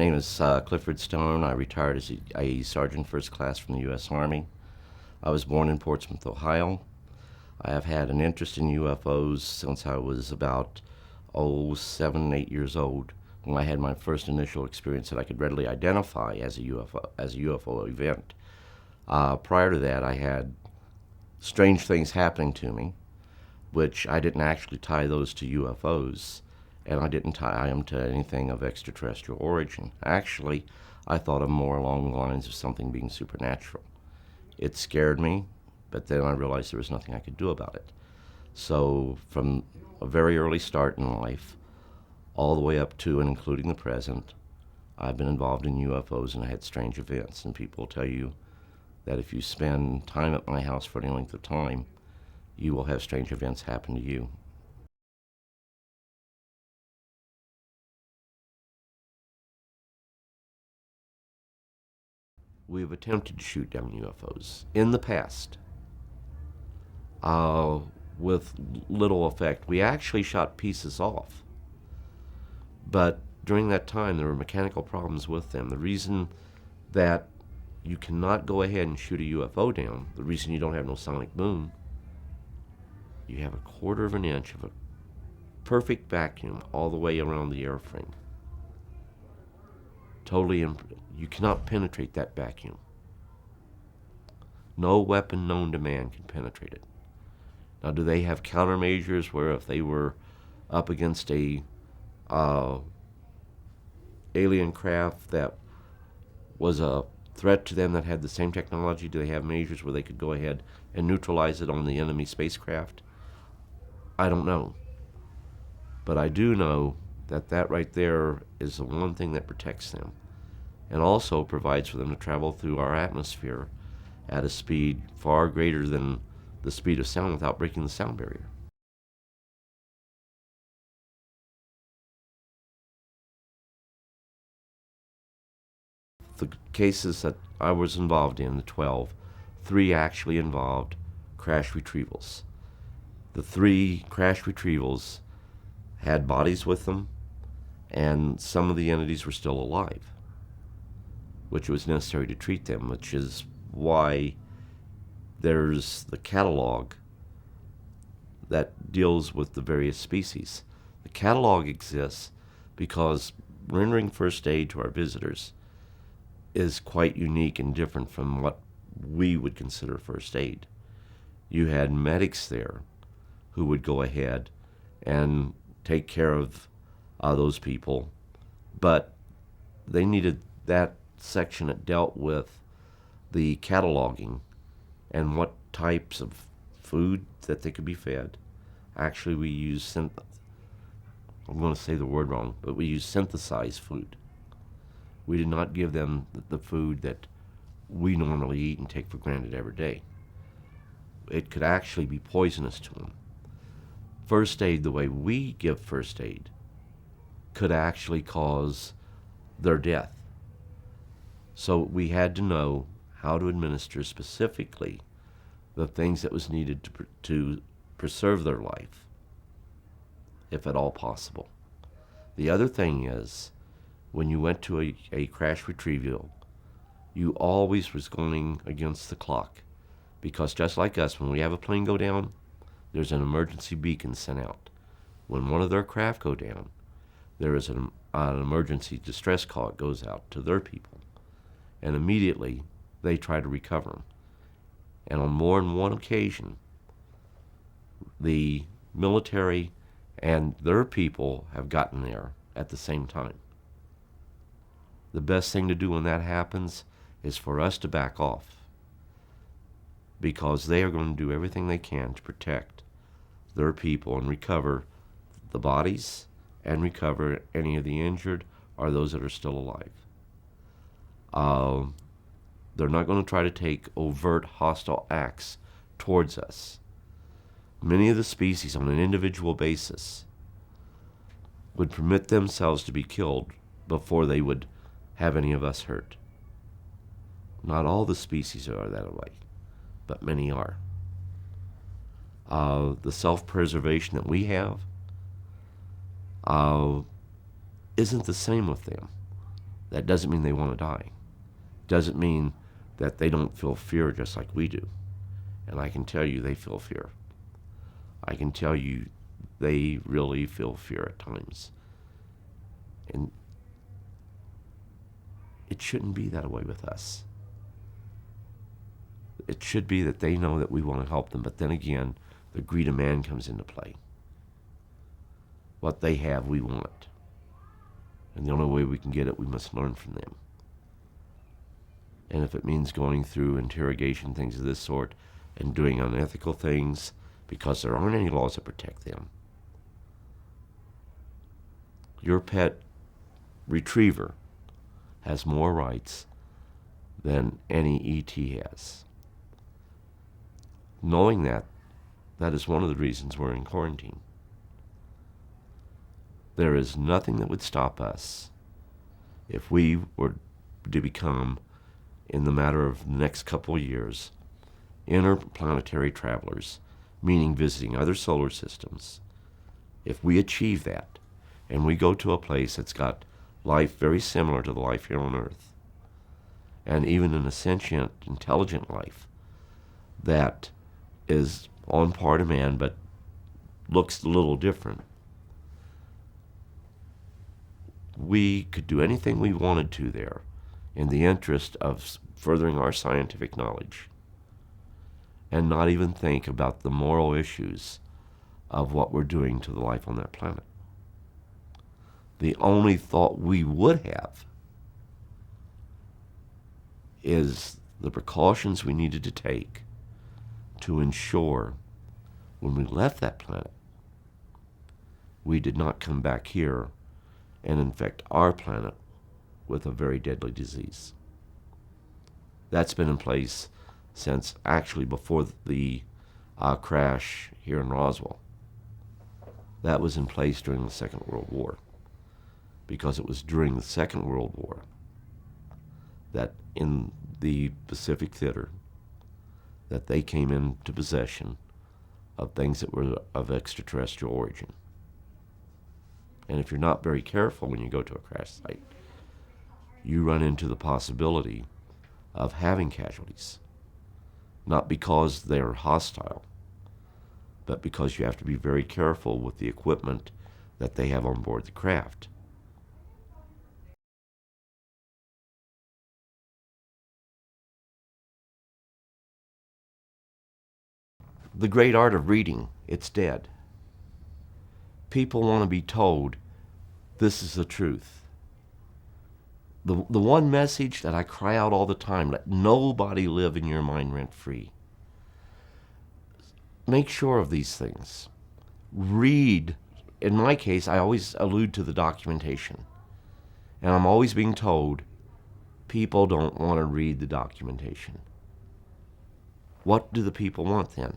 name is Clifford Stone. I retired as a Sergeant First Class from the U.S. Army. I was born in Portsmouth, Ohio. I have had an interest in UFOs since I was about 7, 8 years old, when I had my first initial experience that I could readily identify as a UFO event. Prior to that, I had strange things happening to me, which I didn't actually tie those to UFOs, and I didn't tie them to anything of extraterrestrial origin. Actually, I thought of more along the lines of something being supernatural. It scared me, but then I realized there was nothing I could do about it. So from a very early start in life, all the way up to and including the present, I've been involved in UFOs and I had strange events. And people tell you that if you spend time at my house for any length of time, you will have strange events happen to you. We've attempted to shoot down UFOs in the past, with little effect. We actually shot pieces off, but during that time there were mechanical problems with them. The reason that you cannot go ahead and shoot a UFO down, the reason you don't have no sonic boom, you have 1/4 of an inch of a perfect vacuum all the way around the airframe. You cannot penetrate that vacuum. No weapon known to man can penetrate it. Now, do they have countermeasures where if they were up against a alien craft that was a threat to them that had the same technology, do they have measures where they could go ahead and neutralize it on the enemy spacecraft? I don't know. But I do know that that right there is the one thing that protects them, and also provides for them to travel through our atmosphere at a speed far greater than the speed of sound without breaking the sound barrier. The cases that I was involved in, the 12, 3 actually involved crash retrievals. The 3 crash retrievals had bodies with them, and some of the entities were still alive, which was necessary to treat them, which is why there's the catalog that deals with the various species. The catalog exists because rendering first aid to our visitors is quite unique and different from what we would consider first aid. You had medics there who would go ahead and take care of those people, but they needed that section that dealt with the cataloging and what types of food that they could be fed. Actually, we use I'm going to say the word wrong, but we use synthesized food. We did not give them the food that we normally eat and take for granted every day. It could actually be poisonous to them. First aid, the way we give first aid, could actually cause their death. So we had to know how to administer specifically the things that was needed to preserve their life, if at all possible. The other thing is, when you went to a crash retrieval, you always was going against the clock, because just like us, when we have a plane go down, there's an emergency beacon sent out. When one of their craft go down, there is an emergency distress call that goes out to their people, and immediately they try to recover them. And on more than one occasion, the military and their people have gotten there at the same time. The best thing to do when that happens is for us to back off, because they are going to do everything they can to protect their people and recover the bodies and recover any of the injured or those that are still alive. They're not going to try to take overt hostile acts towards us. Many of the species, on an individual basis, would permit themselves to be killed before they would have any of us hurt. Not all the species are that way, but many are. The self-preservation that we have isn't the same with them. That doesn't mean they want to die. Doesn't mean that they don't feel fear just like we do. And I can tell you they feel fear. I can tell you they really feel fear at times. And it shouldn't be that way with us. It should be that they know that we want to help them, but then again, the greed of man comes into play. What they have, we want. And the only way we can get it, we must learn from them. And if it means going through interrogation, things of this sort, and doing unethical things, because there aren't any laws that protect them. Your pet retriever has more rights than any ET has. Knowing that, that is one of the reasons we're in quarantine. There is nothing that would stop us if we were to become, in the matter of the next couple of years, interplanetary travelers, meaning visiting other solar systems. If we achieve that, and we go to a place that's got life very similar to the life here on Earth, and even an sentient, intelligent life that is on par to man but looks a little different, we could do anything we wanted to there in the interest of furthering our scientific knowledge and not even think about the moral issues of what we're doing to the life on that planet. The only thought we would have is the precautions we needed to take to ensure when we left that planet, we did not come back here and infect our planet with a very deadly disease. That's been in place since actually before the crash here in Roswell. That was in place during the Second World War, because it was during the Second World War that in the Pacific Theater that they came into possession of things that were of extraterrestrial origin. And if you're not very careful when you go to a crash site, you run into the possibility of having casualties. Not because they're hostile, but because you have to be very careful with the equipment that they have on board the craft. The great art of reading, it's dead. People want to be told this is the truth. The one message that I cry out all the time, let nobody live in your mind rent-free. Make sure of these things. Read. In my case, I always allude to the documentation. And I'm always being told people don't want to read the documentation. What do the people want then?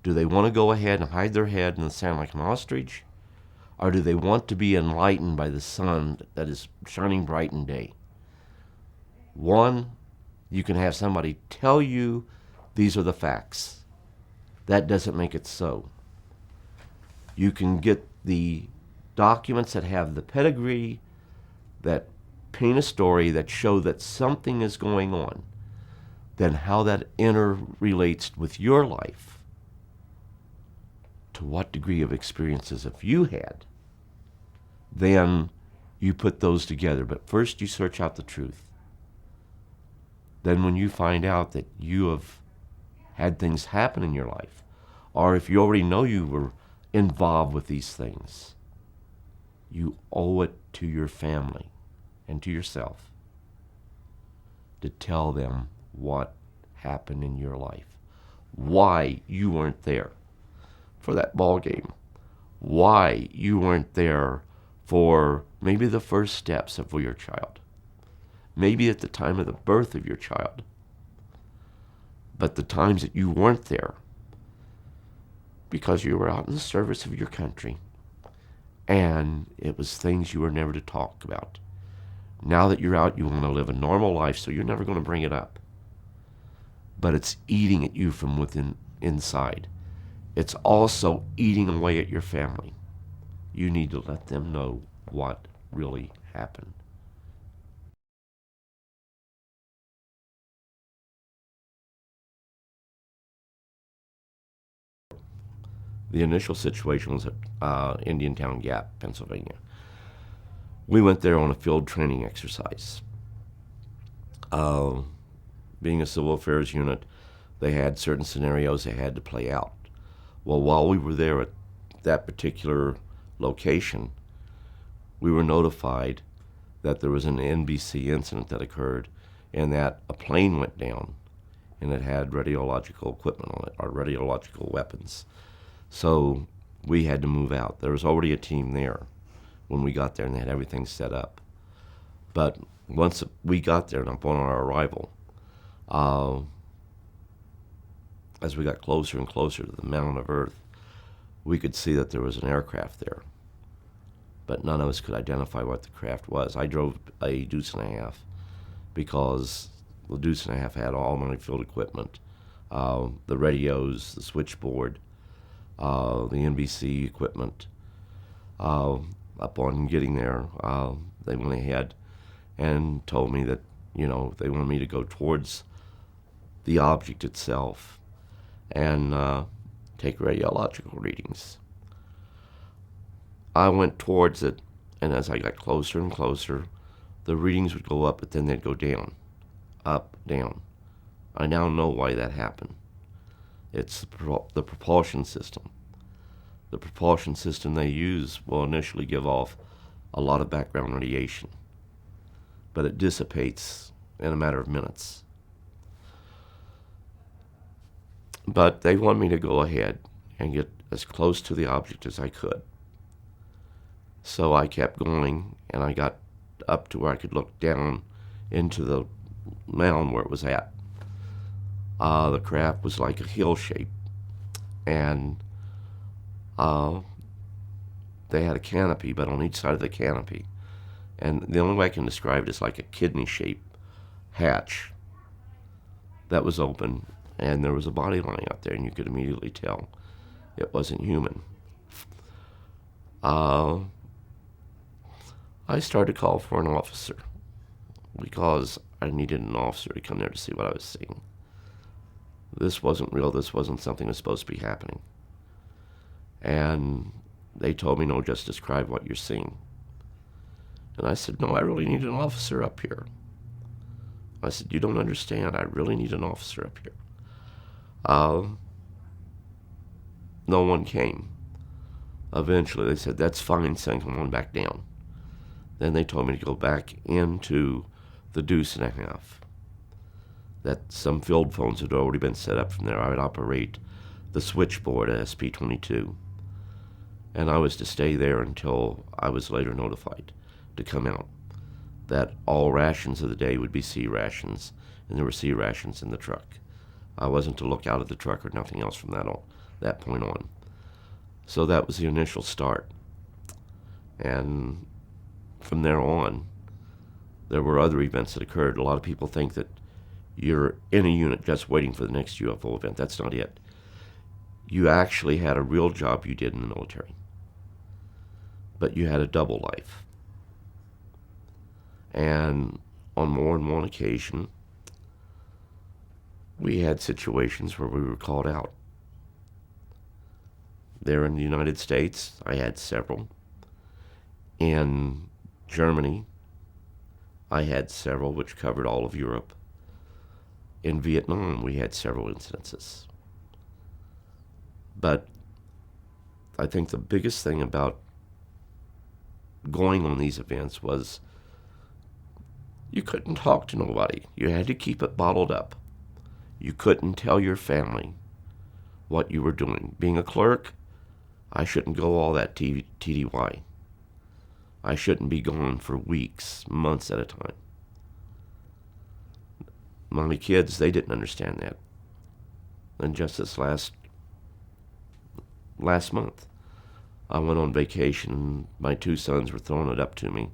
Do they want to go ahead and hide their head in the sand like an ostrich? Or do they want to be enlightened by the sun that is shining bright in day? One, you can have somebody tell you these are the facts. That doesn't make it so. You can get the documents that have the pedigree, that paint a story, that show that something is going on. Then how that interrelates with your life, to what degree of experiences have you had, then you put those together. But first you search out the truth. Then when you find out that you have had things happen in your life, or if you already know you were involved with these things, you owe it to your family and to yourself to tell them what happened in your life, why you weren't there for that ball game, why you weren't there for maybe the first steps of your child, maybe at the time of the birth of your child, but the times that you weren't there because you were out in the service of your country and it was things you were never to talk about. Now that you're out, you want to live a normal life, so you're never going to bring it up. But it's eating at you from within, inside. It's also eating away at your family. You need to let them know what really happened. The initial situation was at Indiantown Gap, Pennsylvania. We went there on a field training exercise. Being a civil affairs unit, they had certain scenarios they had to play out. Well, while we were there at that particular location, we were notified that there was an NBC incident that occurred and that a plane went down and it had radiological equipment on it, or radiological weapons. So we had to move out. There was already a team there when we got there and they had everything set up. But once we got there and upon our arrival, as we got closer and closer to the mound of Earth, we could see that there was an aircraft there. But none of us could identify what the craft was. I drove a Deuce and a Half because the Deuce and a Half had all my field equipment, the radios, the switchboard, the NBC equipment. Upon getting there, they went ahead and told me that, they wanted me to go towards the object itself and take radiological readings. I went towards it, and as I got closer and closer, the readings would go up, but then they'd go down, up, down. I now know why that happened. It's the propulsion system. The propulsion system they use will initially give off a lot of background radiation, but it dissipates in a matter of minutes. But they want me to go ahead and get as close to the object as I could. So I kept going, and I got up to where I could look down into the mound where it was at. The craft was like a hill shape, and they had a canopy, but on each side of the canopy, and the only way I can describe it is like a kidney-shaped hatch that was open, and there was a body lying out there, and you could immediately tell it wasn't human. I started to call for an officer because I needed an officer to come there to see what I was seeing. This wasn't real. This wasn't something that was supposed to be happening. And they told me, no, just describe what you're seeing. And I said, no, I really need an officer up here. I said, you don't understand. I really need an officer up here. No one came. Eventually, they said, that's fine, son, come on back down. Then they told me to go back into the Deuce and a Half. That some field phones had already been set up from there. I would operate the switchboard at SP-22. And I was to stay there until I was later notified to come out. That all rations of the day would be C rations, and there were C rations in the truck. I wasn't to look out of the truck or nothing else from that point on. So that was the initial start. And from there on, there were other events that occurred. A lot of people think that you're in a unit just waiting for the next UFO event. That's not it. You actually had a real job you did in the military, but you had a double life. And on more than one occasion, we had situations where we were called out. There in the United States, I had several. In Germany, I had several, which covered all of Europe. In Vietnam, we had several incidences. But I think the biggest thing about going on these events was you couldn't talk to nobody. You had to keep it bottled up. You couldn't tell your family what you were doing. Being a clerk, I shouldn't go all that TDY. I shouldn't be gone for weeks, months at a time. My kids, they didn't understand that. And just this last month, I went on vacation, and my two sons were throwing it up to me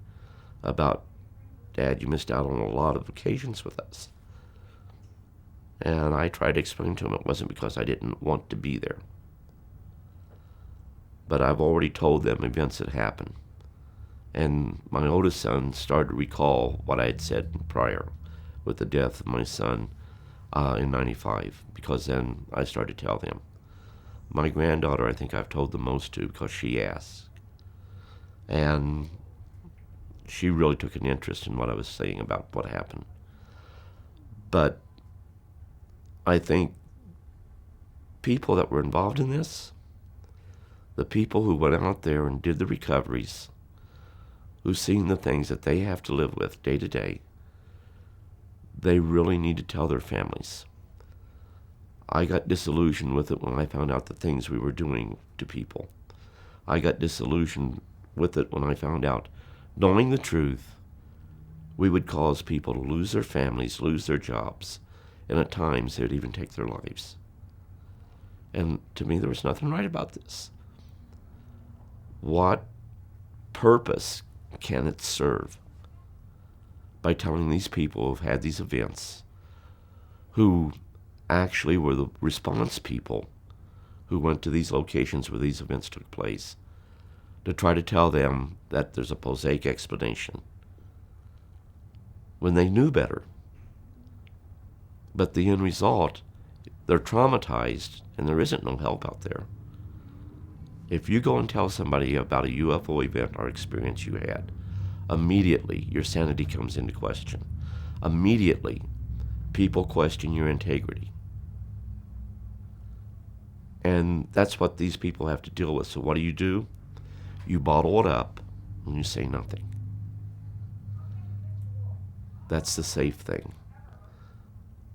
about, Dad, you missed out on a lot of vacations with us. And I tried to explain to them it wasn't because I didn't want to be there. But I've already told them events that happened. And my oldest son started to recall what I had said prior with the death of my son in 95, because then I started to tell them. My granddaughter, I think I've told the most to because she asked. And she really took an interest in what I was saying about what happened. But I think people that were involved in this, the people who went out there and did the recoveries, who've seen the things that they have to live with day to day, they really need to tell their families. I got disillusioned with it when I found out the things we were doing to people. I got disillusioned with it when I found out, knowing the truth, we would cause people to lose their families, lose their jobs, and at times they'd even take their lives. And to me, there was nothing right about this. What purpose can it serve by telling these people who've had these events, who actually were the response people who went to these locations where these events took place, to try to tell them that there's a prosaic explanation when they knew better? But the end result, they're traumatized and there isn't no help out there. If you go and tell somebody about a UFO event or experience you had, immediately your sanity comes into question. Immediately, people question your integrity. And that's what these people have to deal with. So what do? You bottle it up and you say nothing. That's the safe thing.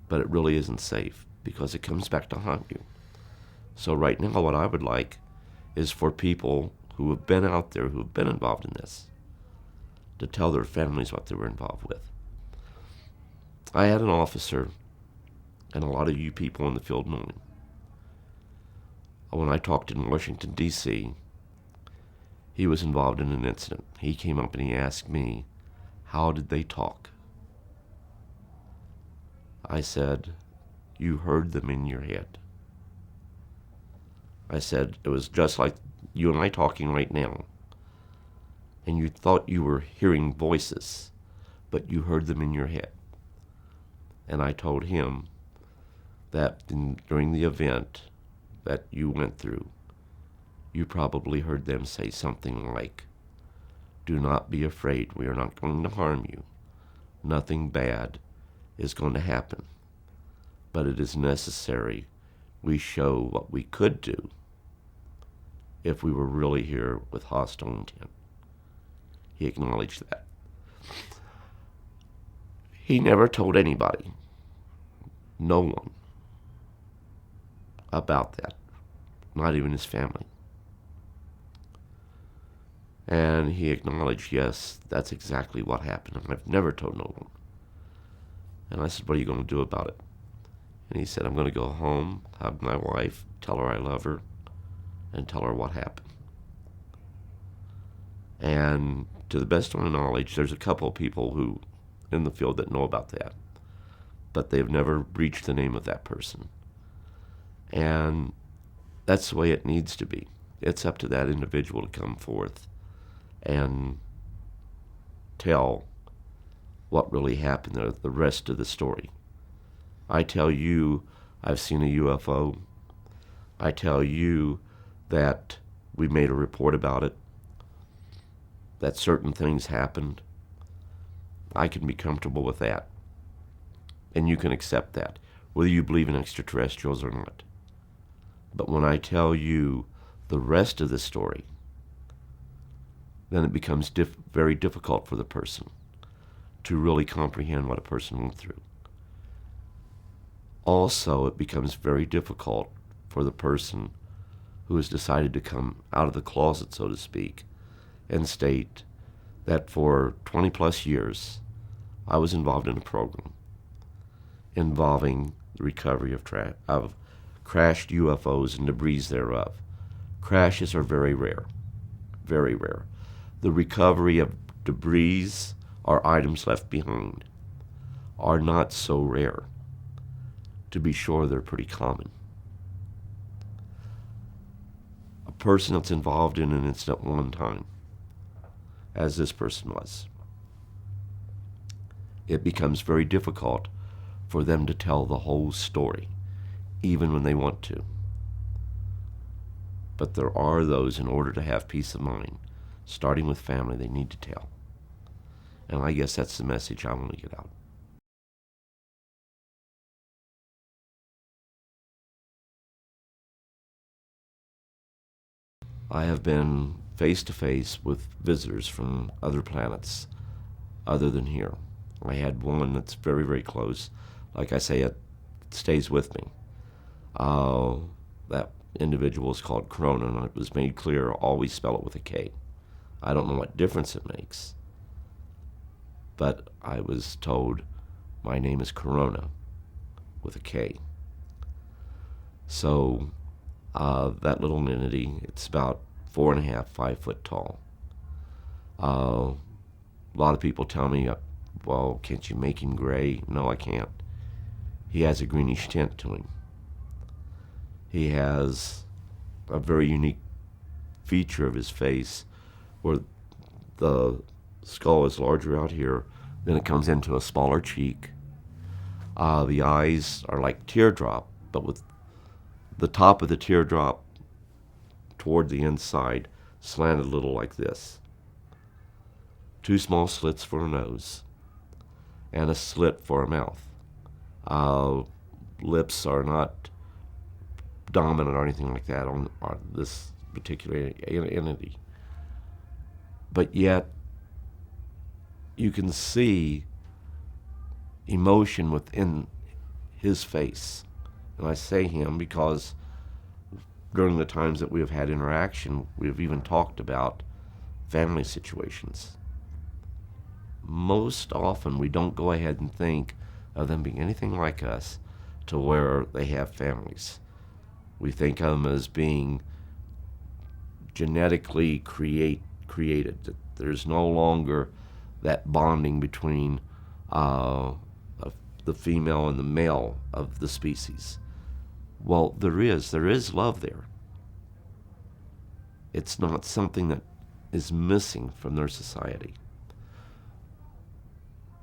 But it really isn't safe because it comes back to haunt you. So right now what I would like is for people who have been out there, who have been involved in this, to tell their families what they were involved with. I had an officer, and a lot of you people in the field know him. When I talked in Washington, D.C., he was involved in an incident. He came up and he asked me, how did they talk? I said, you heard them in your head. I said, it was just like you and I talking right now. And you thought you were hearing voices, but you heard them in your head. And I told him that during the event that you went through, you probably heard them say something like, do not be afraid, we are not going to harm you. Nothing bad is going to happen. But it is necessary we show what we could do if we were really here with hostile intent. He acknowledged that. He never told anybody, no one, about that, not even his family. And he acknowledged, yes, that's exactly what happened. I've never told no one. And I said, what are you going to do about it? And he said, I'm going to go home, hug my wife, tell her I love her, and tell her what happened. And to the best of my knowledge, there's a couple of people who in the field that know about that, but they've never breached the name of that person. And that's the way it needs to be. It's up to that individual to come forth and tell what really happened, the rest of the story. I tell you I've seen a UFO. I tell you that we made a report about it, that certain things happened. I can be comfortable with that. And you can accept that, whether you believe in extraterrestrials or not. But when I tell you the rest of the story, then it becomes very difficult for the person to really comprehend what a person went through. Also, it becomes very difficult for the person who has decided to come out of the closet, so to speak, and state that for 20 plus years, I was involved in a program involving the recovery of crashed UFOs and debris thereof. Crashes are very rare, very rare. The recovery of debris or items left behind are not so rare. To be sure, they're pretty common. A person that's involved in an incident one time, as this person was, it becomes very difficult for them to tell the whole story, even when they want to. But there are those, in order to have peace of mind, starting with family, they need to tell. And I guess that's the message I want to get out. I have been face to face with visitors from other planets other than here. I had one that's very, very close. Like I say, it stays with me. That individual is called Corona, and it was made clear, always spell it with a K. I don't know what difference it makes, but I was told my name is Corona with a K. So that little entity, it's about 4.5, 5 foot tall. A lot of people tell me, well, can't you make him gray? No, I can't. He has a greenish tint to him. He has a very unique feature of his face where the skull is larger out here, then it comes into a smaller cheek. The eyes are like teardrop, but with the top of the teardrop toward the inside slanted a little like this. 2 small slits for a nose and a slit for a mouth. Lips are not dominant or anything like that on this particular entity. But yet, you can see emotion within his face. And I say him because during the times that we have had interaction, we have even talked about family situations. Most often, we don't go ahead and think of them being anything like us to where they have families. We think of them as being genetically created. There's no longer that bonding between the female and the male of the species. Well, there is love there. It's not something that is missing from their society.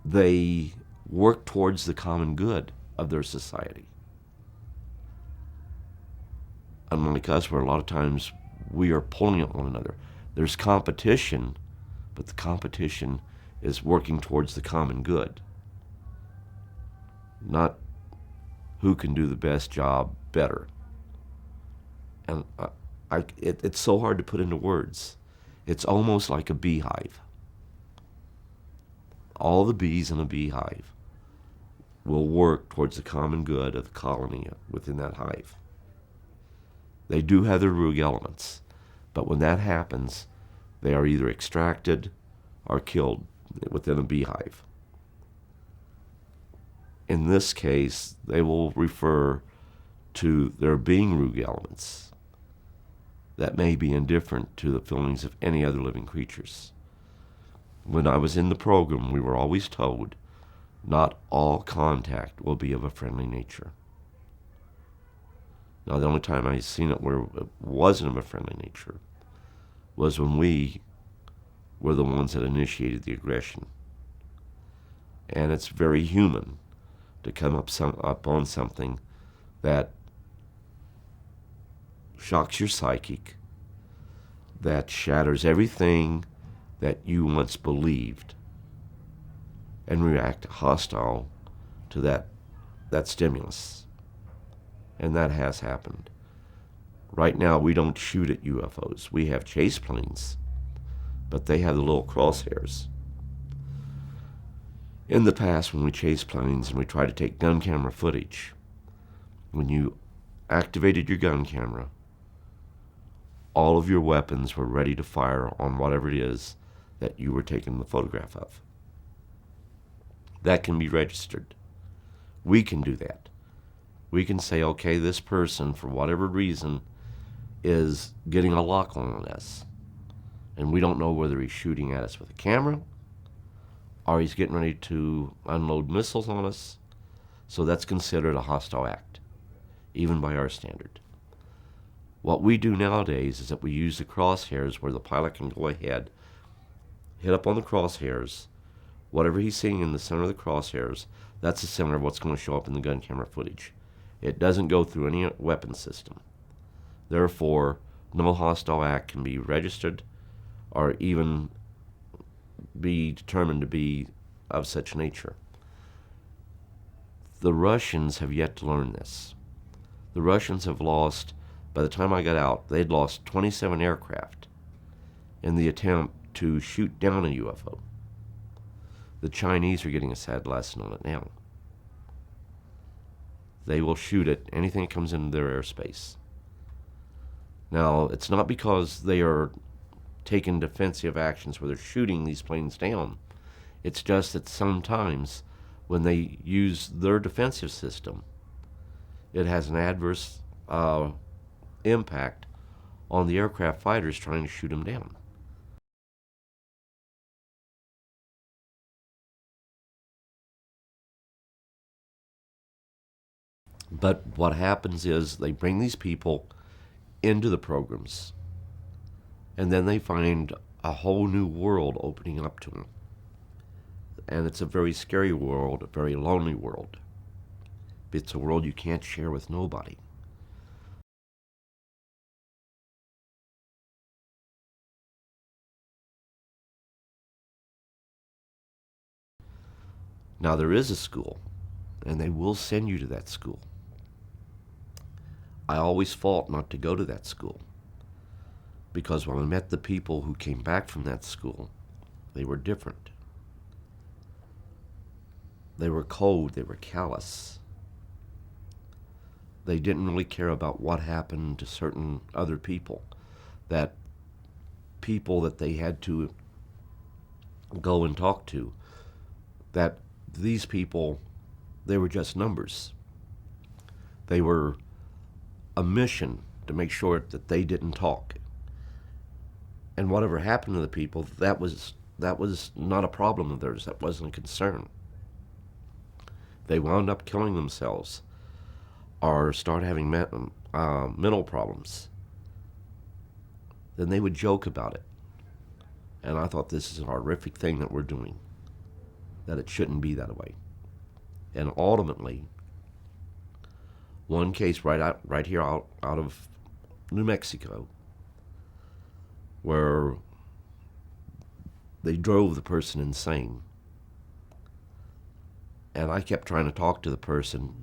They work towards the common good of their society. Unlike us, where a lot of times we are pulling at one another. There's competition, but the competition is working towards the common good. Not who can do the best job better. And it's so hard to put into words. It's almost like a beehive. All the bees in a beehive will work towards the common good of the colony within that hive. They do have their rogue elements, but when that happens, they are either extracted or killed within a beehive. In this case, they will refer to there being rogue elements that may be indifferent to the feelings of any other living creatures. When I was in the program, we were always told not all contact will be of a friendly nature. Now, the only time I've seen it where it wasn't of a friendly nature was when we were the ones that initiated the aggression. And it's very human to come up on something that shocks your psychic, that shatters everything that you once believed, and react hostile to that stimulus. And that has happened. Right now, we don't shoot at UFOs. We have chase planes, but they have the little crosshairs. In the past, when we chased planes and we tried to take gun camera footage, when you activated your gun camera, all of your weapons were ready to fire on whatever it is that you were taking the photograph of. That can be registered. We can do that. We can say, okay, this person, for whatever reason, is getting a lock on us. And we don't know whether he's shooting at us with a camera or he's getting ready to unload missiles on us. So that's considered a hostile act, even by our standard. What we do nowadays is that we use the crosshairs where the pilot can go ahead, hit up on the crosshairs. Whatever he's seeing in the center of the crosshairs, that's the center of what's going to show up in the gun camera footage. It doesn't go through any weapon system. Therefore, no hostile act can be registered or even be determined to be of such nature. The Russians have yet to learn this. The Russians have lost, by the time I got out, they'd lost 27 aircraft in the attempt to shoot down a UFO. The Chinese are getting a sad lesson on it now. They will shoot at anything that comes into their airspace. Now, it's not because they are taking defensive actions where they're shooting these planes down. It's just that sometimes when they use their defensive system, it has an adverse impact on the aircraft fighters trying to shoot them down. But what happens is they bring these people into the programs, and then they find a whole new world opening up to them. And it's a very scary world, a very lonely world. It's a world you can't share with nobody. Now, there is a school, and they will send you to that school. I always fought not to go to that school, because when I met the people who came back from that school, they were different. They were cold, they were callous. They didn't really care about what happened to certain other people. That people that they had to go and talk to, that these people, they were just numbers. They were a mission to make sure that they didn't talk. And whatever happened to the people, that was not a problem of theirs. That wasn't a concern. They wound up killing themselves or start having mental problems. Then they would joke about it. And I thought, this is a horrific thing that we're doing, that it shouldn't be that way. And ultimately, one case right here out of New Mexico, where they drove the person insane. And I kept trying to talk to the person,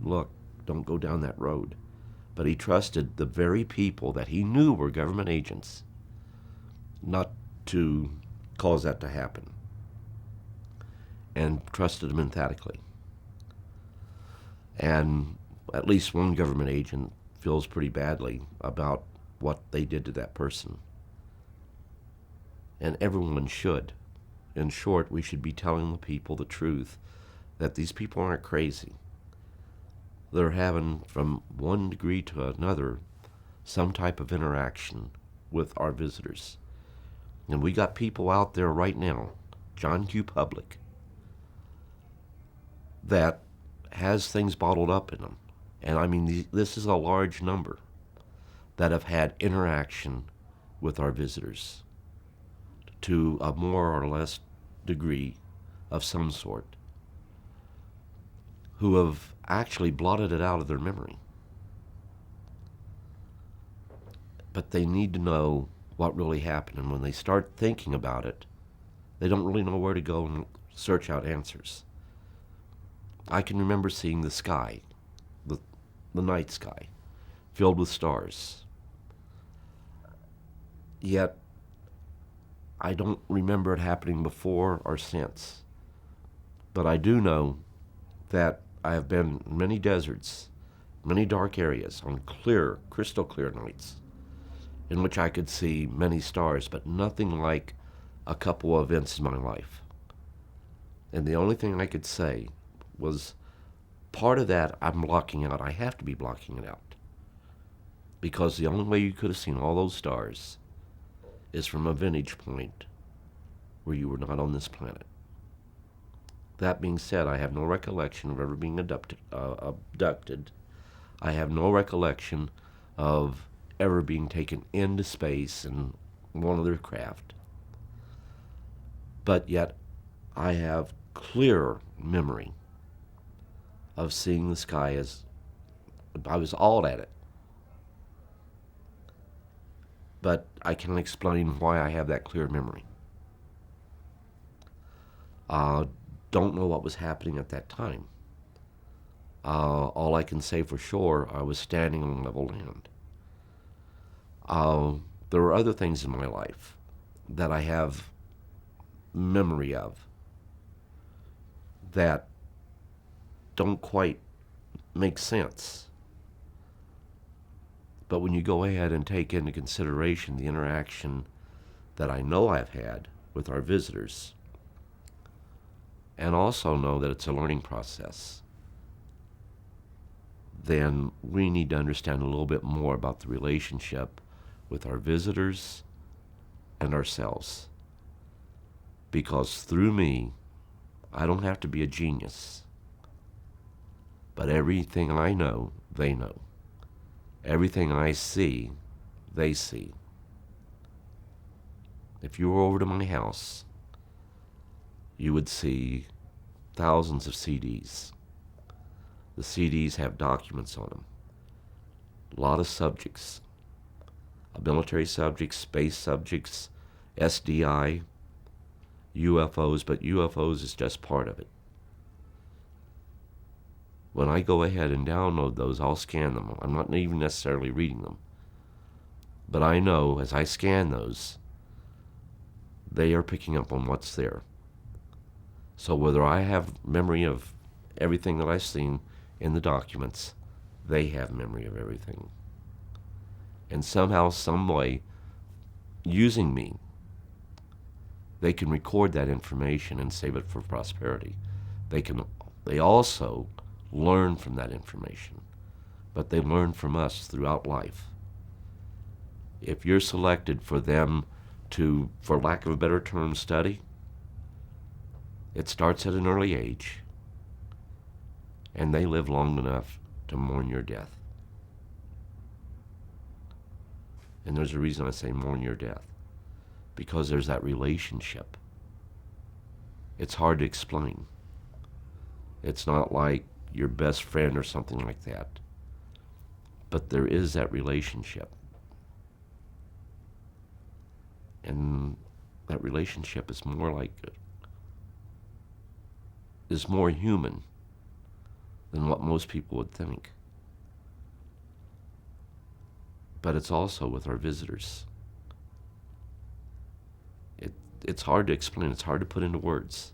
look, don't go down that road. But he trusted the very people that he knew were government agents not to cause that to happen, and trusted them emphatically. And at least one government agent feels pretty badly about what they did to that person. And everyone should. In short, we should be telling the people the truth, that these people aren't crazy. They're having, from one degree to another, some type of interaction with our visitors. And we got people out there right now, John Q. Public, that has things bottled up in them. And I mean, this is a large number that have had interaction with our visitors to a more or less degree of some sort, who have actually blotted it out of their memory. But they need to know what really happened, and when they start thinking about it, they don't really know where to go and search out answers. I can remember seeing the sky, the night sky, filled with stars. Yet, I don't remember it happening before or since. But I do know that I have been in many deserts, many dark areas, on clear, crystal clear nights, in which I could see many stars, but nothing like a couple of events in my life. And the only thing I could say was, part of that I'm blocking out. I have to be blocking it out. Because the only way you could have seen all those stars is from a vantage point where you were not on this planet. That being said, I have no recollection of ever being abducted. I have no recollection of ever being taken into space in one of their craft. But yet, I have clear memory of seeing the sky as I was awed at it. but I can explain why I have that clear memory. Don't know what was happening at that time. All I can say for sure, I was standing on level land. There were other things in my life that I have memory of that don't quite make sense. But when you go ahead and take into consideration the interaction that I know I've had with our visitors, and also know that it's a learning process, then we need to understand a little bit more about the relationship with our visitors and ourselves. Because through me, I don't have to be a genius, but everything I know, they know. Everything I see, they see. If you were over to my house, you would see thousands of CDs. The CDs have documents on them. A lot of subjects. Military subjects, space subjects, SDI, UFOs, but UFOs is just part of it. When I go ahead and download those, I'll scan them. I'm not even necessarily reading them. But I know as I scan those, they are picking up on what's there. So whether I have memory of everything that I've seen in the documents, they have memory of everything. And somehow, some way, using me, they can record that information and save it for prosperity. They also learn from that information, but they learn from us throughout life. If you're selected for them to, for lack of a better term, study, it starts at an early age, and they live long enough to mourn your death. And there's a reason I say mourn your death, because there's that relationship. It's hard to explain. It's not like your best friend or something like that, but there is that relationship. And that relationship is more human than what most people would think. But it's also with our visitors. It's hard to explain. It's hard to put into words.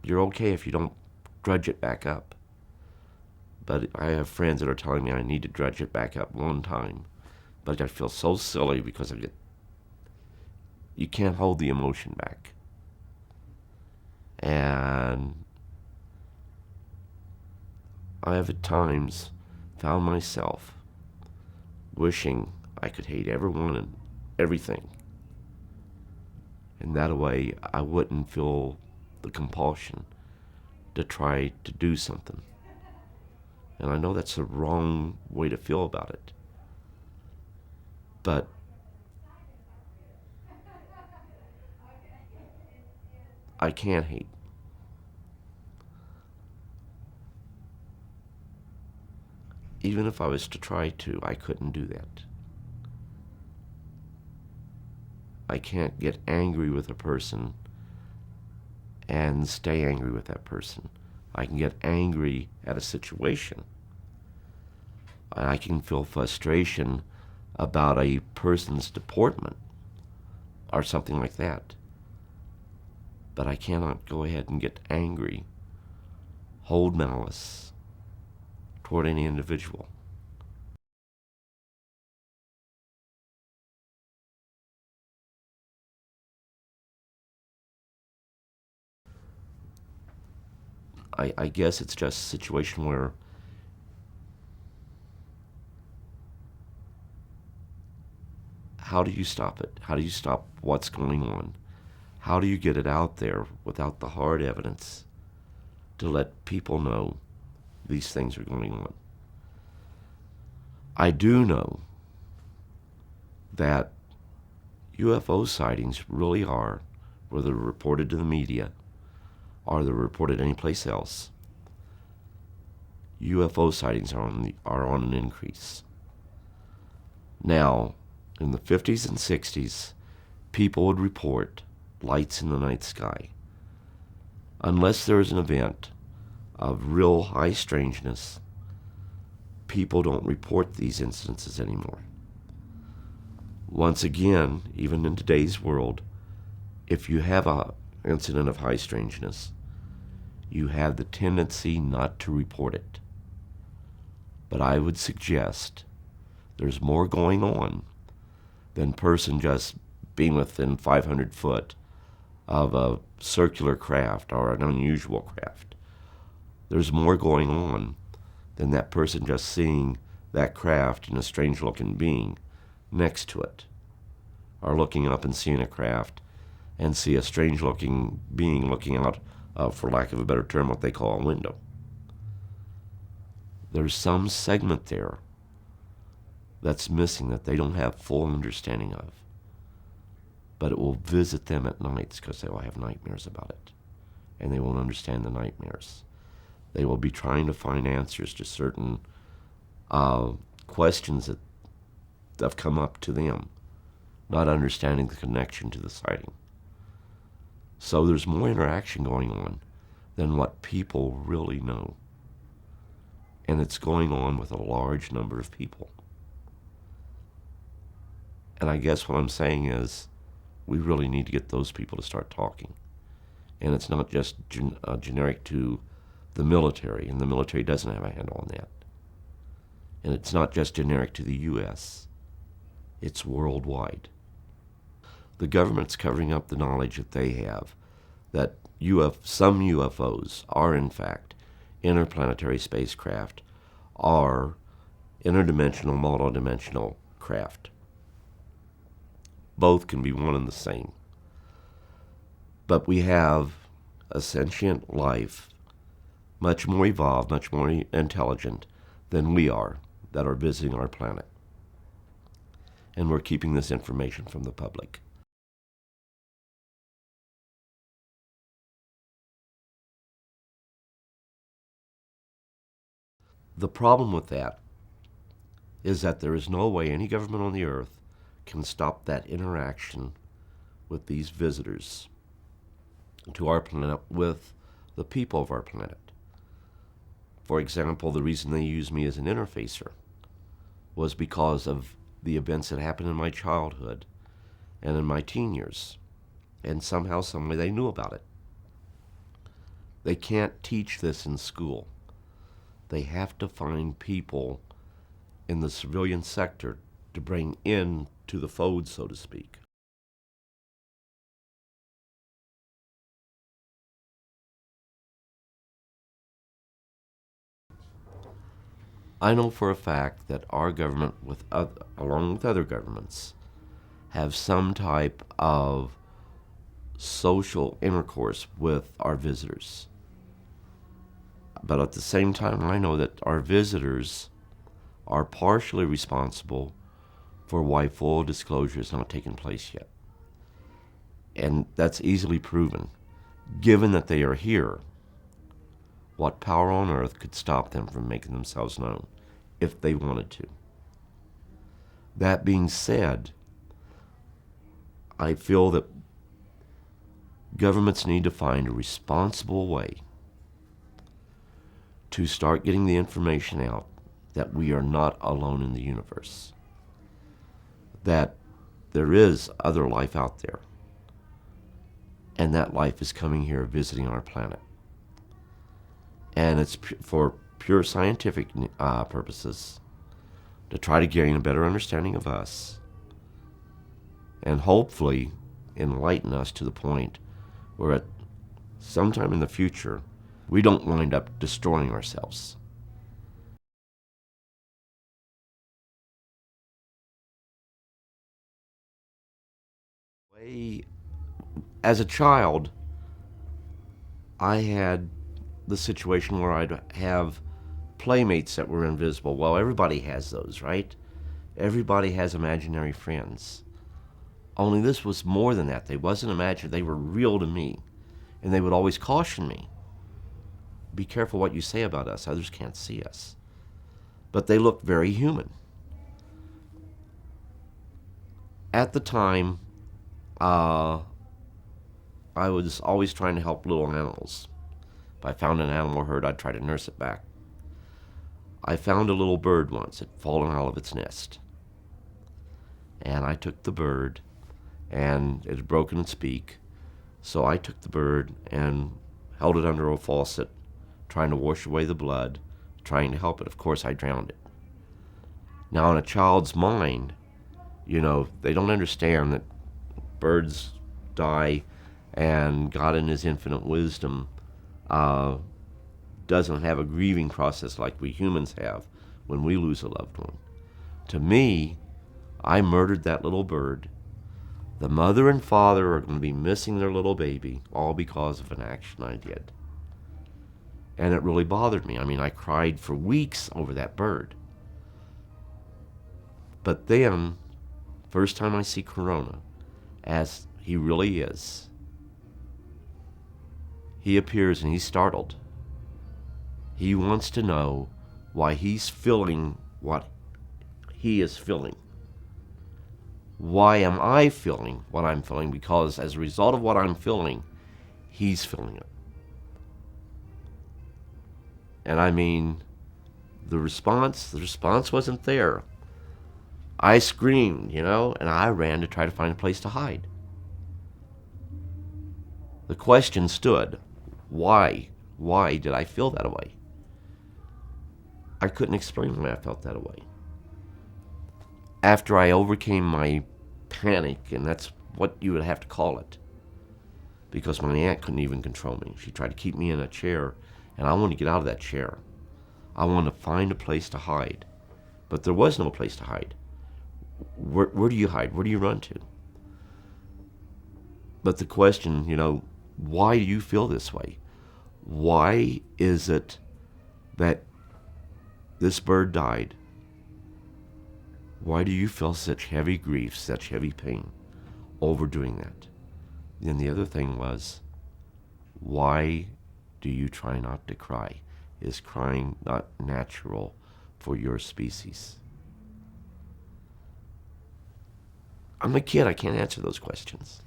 You're okay if you don't drudge it back up. But I have friends that are telling me I need to drudge it back up one time. But I feel so silly because you can't hold the emotion back. And I have at times found myself wishing I could hate everyone and everything. And that way I wouldn't feel the compulsion to try to do something. And I know that's the wrong way to feel about it. But I can't hate. Even if I was to try to, I couldn't do that. I can't get angry with a person and stay angry with that person. I can get angry at a situation. I can feel frustration about a person's deportment or something like that. But I cannot go ahead and get angry, hold malice toward any individual. I guess it's just a situation where how do you stop it? How do you stop what's going on? How do you get it out there without the hard evidence to let people know these things are going on? I do know that UFO sightings really are, whether reported to the media or they're reported anyplace else, UFO sightings are on an increase. Now, in the 50s and 60s, people would report lights in the night sky. Unless there is an event of real high strangeness, people don't report these incidences anymore. Once again, even in today's world, if you have an incident of high strangeness, you have the tendency not to report it. But I would suggest there's more going on than person just being within 500 foot of a circular craft or an unusual craft. There's more going on than that person just seeing that craft and a strange-looking being next to it, or looking up and seeing a craft and see a strange-looking being looking out, for lack of a better term, what they call a window. There's some segment there that's missing that they don't have full understanding of. But it will visit them at nights because they will have nightmares about it. And they won't understand the nightmares. They will be trying to find answers to certain questions that have come up to them, not understanding the connection to the sighting. So there's more interaction going on than what people really know. And it's going on with a large number of people. And I guess what I'm saying is we really need to get those people to start talking. And it's not just generic to the military, and the military doesn't have a handle on that. And it's not just generic to the U.S. It's worldwide. The government's covering up the knowledge that they have that some UFOs are in fact interplanetary spacecraft or interdimensional, multidimensional craft. Both can be one and the same. But we have a sentient life, much more evolved, much more intelligent than we are, that are visiting our planet. And we're keeping this information from the public. The problem with that is that there is no way any government on the earth can stop that interaction with these visitors to our planet with the people of our planet. For example, the reason they used me as an interfacer was because of the events that happened in my childhood and in my teen years. And somehow, some way, they knew about it. They can't teach this in school. They have to find people in the civilian sector to bring in to the fold, so to speak. I know for a fact that our government, along with other governments, have some type of social intercourse with our visitors. But at the same time, I know that our visitors are partially responsible for why full disclosure has not taken place yet. And that's easily proven. Given that they are here, what power on earth could stop them from making themselves known if they wanted to? That being said, I feel that governments need to find a responsible way to start getting the information out that we are not alone in the universe, that there is other life out there, and that life is coming here visiting our planet. And it's for pure scientific purposes, to try to gain a better understanding of us and hopefully enlighten us to the point where at sometime in the future we don't wind up destroying ourselves. As a child, I had the situation where I'd have playmates that were invisible. Well, everybody has those, right? Everybody has imaginary friends. Only this was more than that. They wasn't imaginary. They were real to me. And they would always caution me, be careful what you say about us. Others can't see us. But they looked very human. At the time, I was always trying to help little animals. If I found an animal hurt, I'd try to nurse it back. I found a little bird once. It had fallen out of its nest. And I took the bird, and it had broken its beak. So I took the bird and held it under a faucet, trying to wash away the blood, trying to help it. Of course, I drowned it. Now, in a child's mind, you know, they don't understand that birds die, and God in his infinite wisdom doesn't have a grieving process like we humans have when we lose a loved one. To me, I murdered that little bird. The mother and father are going to be missing their little baby, all because of an action I did. And it really bothered me. I mean, I cried for weeks over that bird. But then, first time I see Corona, as he really is, he appears and he's startled. He wants to know why he's feeling what he is feeling. Why am I feeling what I'm feeling? Because as a result of what I'm feeling, he's feeling it. And I mean, the response wasn't there. I screamed, you know, and I ran to try to find a place to hide. The question stood, why? Why did I feel that way? I couldn't explain why I felt that way. After I overcame my panic, and that's what you would have to call it, because my aunt couldn't even control me. She tried to keep me in a chair, and I wanted to get out of that chair. I wanted to find a place to hide, but there was no place to hide. Where do you hide? Where do you run to? But the question, you know, why do you feel this way? Why is it that this bird died? Why do you feel such heavy grief, such heavy pain over doing that? Then the other thing was, why do you try not to cry? Is crying not natural for your species? I'm a kid, I can't answer those questions.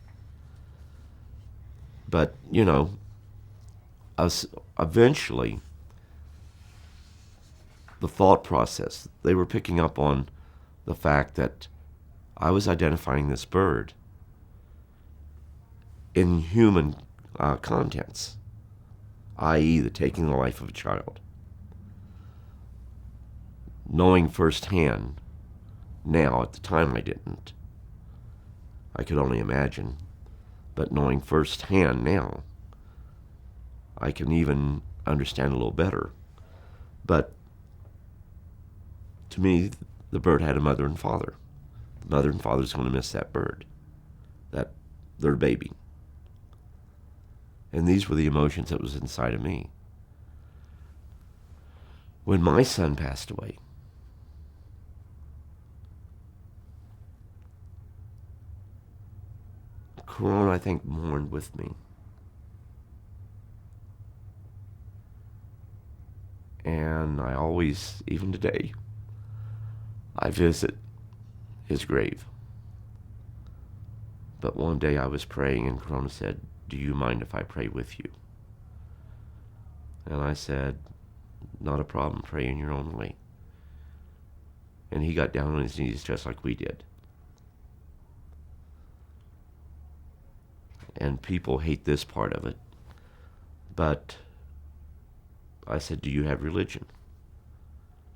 But, you know, eventually, the thought process, they were picking up on the fact that I was identifying this bird in human contents, i.e. the taking the life of a child. Knowing firsthand, now, at the time I didn't. I could only imagine. But knowing firsthand now, I can even understand a little better. But to me, the bird had a mother and father. The mother and father's going to miss that bird, their baby. And these were the emotions that was inside of me. When my son passed away, Corona, I think, mourned with me. And I always, even today, I visit his grave. But one day I was praying and Corona said, "Do you mind if I pray with you?" And I said, "Not a problem, pray in your own way." And he got down on his knees just like we did. And people hate this part of it. But I said, "Do you have religion?"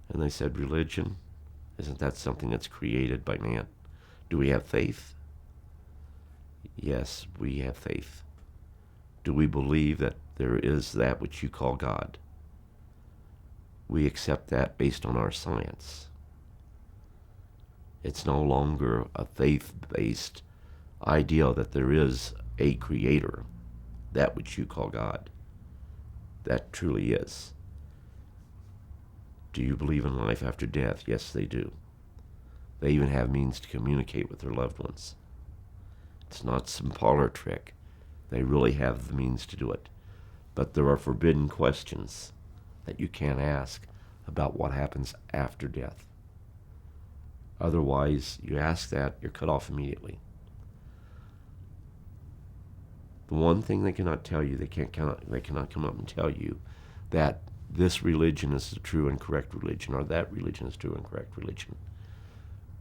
And they said, "Religion? Isn't that something that's created by man? Do we have faith?" Yes, we have faith. Do we believe that there is that which you call God? We accept that based on our science. It's no longer a faith-based idea that there is a creator, that which you call God. That truly is. Do you believe in life after death? Yes, they do. They even have means to communicate with their loved ones. It's not some parlor trick. They really have the means to do it. But there are forbidden questions that you can't ask about what happens after death. Otherwise, you ask that, you're cut off immediately. The one thing they cannot tell you, they cannot come up and tell you that this religion is the true and correct religion, or that religion is true and correct religion.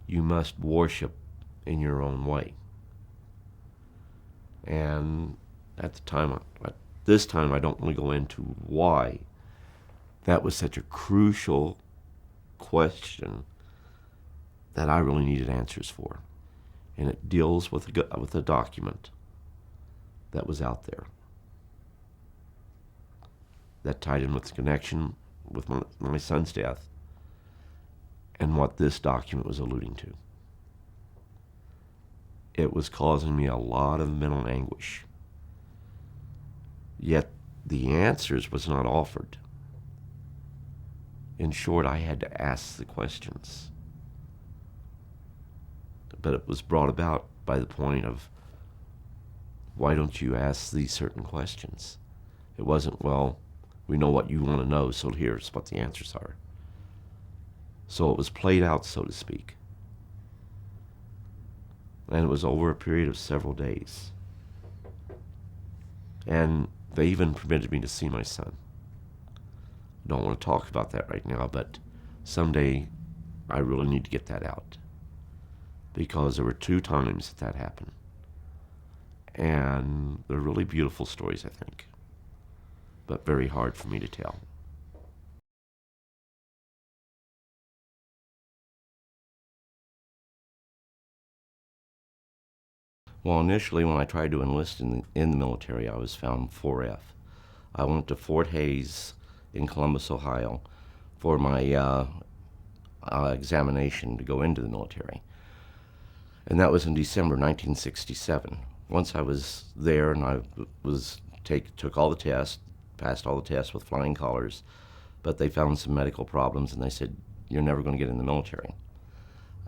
You must worship in your own way. And at this time, I don't want to go into why that was such a crucial question that I really needed answers for. And it deals with a document that was out there that tied in with the connection with my son's death and what this document was alluding to. It was causing me a lot of mental anguish. Yet the answers was not offered. In short, I had to ask the questions. But it was brought about by the point of, why don't you ask these certain questions? It wasn't, well, we know what you want to know, so here's what the answers are. So it was played out, so to speak. And it was over a period of several days. And they even permitted me to see my son. I don't want to talk about that right now, but someday I really need to get that out. Because there were 2 times that happened. And they're really beautiful stories, I think. But very hard for me to tell. Well, initially when I tried to enlist in the military, I was found 4F. I went to Fort Hays in Columbus, Ohio for my examination to go into the military. And that was in December 1967. Once I was there and I took all the tests, passed all the tests with flying colors, but they found some medical problems and they said, you're never going to get in the military.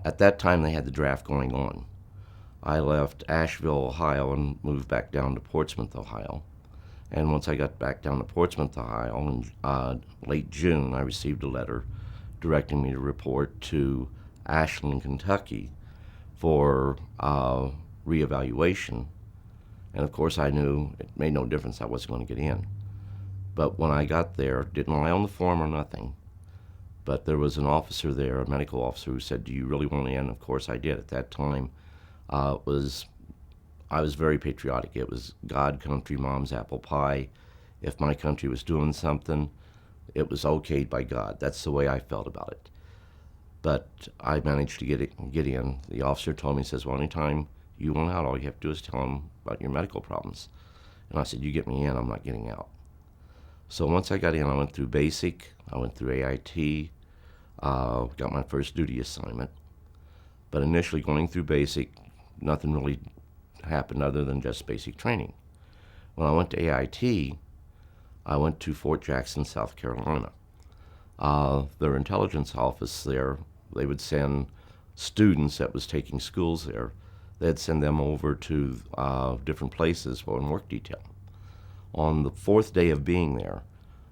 At that time, they had the draft going on. I left Asheville, Ohio, and moved back down to Portsmouth, Ohio. And once I got back down to Portsmouth, Ohio, in late June, I received a letter directing me to report to Ashland, Kentucky for reevaluation. And of course, I knew it made no difference. I wasn't going to get in. But when I got there, didn't lie on the form or nothing. But there was an officer there, a medical officer, who said, do you really want to in? Of course I did. At that time, I was very patriotic. It was God, country, mom's apple pie. If my country was doing something, it was okayed by God. That's the way I felt about it. But I managed to get in. The officer told me, he says, well, anytime you want out, all you have to do is tell him about your medical problems. And I said, you get me in, I'm not getting out. So once I got in, I went through basic, I went through AIT, got my first duty assignment. But initially going through basic, nothing really happened other than just basic training. When I went to AIT, I went to Fort Jackson, South Carolina. Their intelligence office there, they would send students that was taking schools there, they'd send them over to different places for work detail. On the 4th day of being there,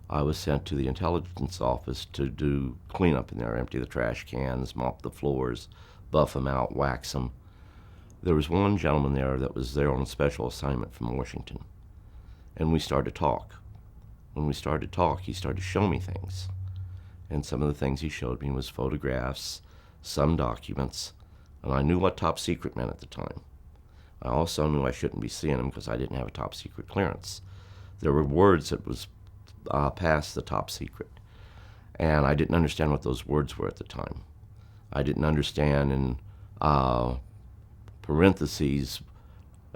I was sent to the intelligence office to do cleanup in there, empty the trash cans, mop the floors, buff them out, wax them. There was one gentleman there that was there on a special assignment from Washington, and we started to talk. When we started to talk, he started to show me things. And some of the things he showed me was photographs, some documents, and I knew what top secret meant at the time. I also knew I shouldn't be seeing them because I didn't have a top secret clearance. There were words that was past the top secret, and I didn't understand what those words were at the time. I didn't understand in parentheses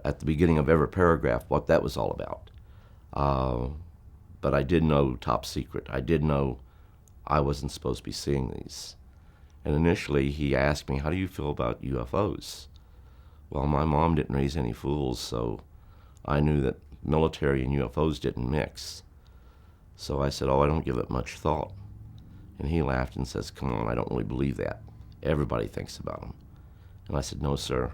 at the beginning of every paragraph what that was all about. But I did know top secret. I did know I wasn't supposed to be seeing these. And initially he asked me, how do you feel about UFOs? Well, my mom didn't raise any fools, so I knew that military and UFOs didn't mix. So I said, I don't give it much thought. And he laughed and says, come on, I don't really believe that. Everybody thinks about them. And I said, no, sir.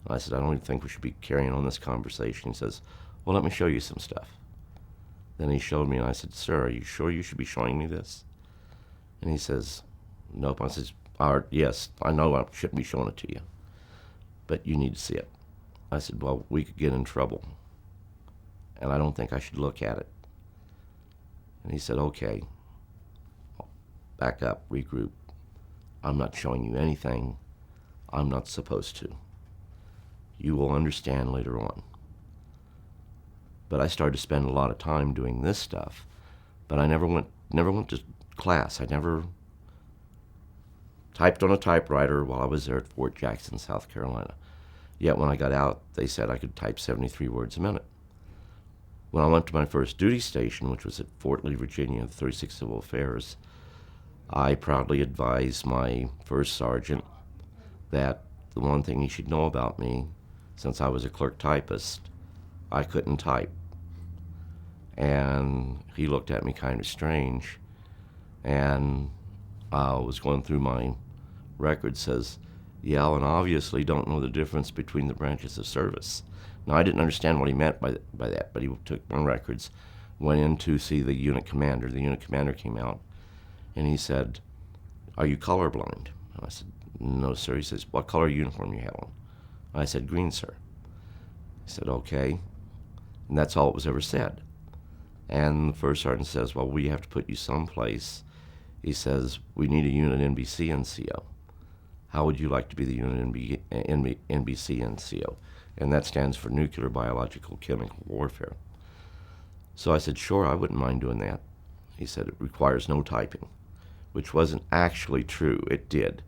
I said, I don't even think we should be carrying on this conversation. He says, well, let me show you some stuff. Then he showed me, and I said, sir, are you sure you should be showing me this? And he says, nope. I said, yes, I know I shouldn't be showing it to you, but you need to see it. I said, well, we could get in trouble, and I don't think I should look at it. And he said, okay, back up, regroup. I'm not showing you anything I'm not supposed to. You will understand later on. But I started to spend a lot of time doing this stuff, but I never went to class. I never typed on a typewriter while I was there at Fort Jackson, South Carolina. Yet when I got out, they said I could type 73 words a minute. When I went to my first duty station, which was at Fort Lee, Virginia, 36th Civil Affairs, I proudly advised my first sergeant that the one thing he should know about me, since I was a clerk typist, I couldn't type. And he looked at me kind of strange, and I was going through my record, says, yeah, Alan obviously don't know the difference between the branches of service. Now, I didn't understand what he meant by that, but he took my records, went in to see the unit commander. The unit commander came out, and he said, are you colorblind? And I said, no, sir. He says, what color uniform you have on? I said, green, sir. He said, okay. And that's all that was ever said. And the first sergeant says, well, we have to put you someplace. He says, we need a unit NBC NCO. How would you like to be the unit NBC NCO? And that stands for Nuclear, Biological, Chemical Warfare. So I said, sure, I wouldn't mind doing that. He said, it requires no typing, which wasn't actually true. It did.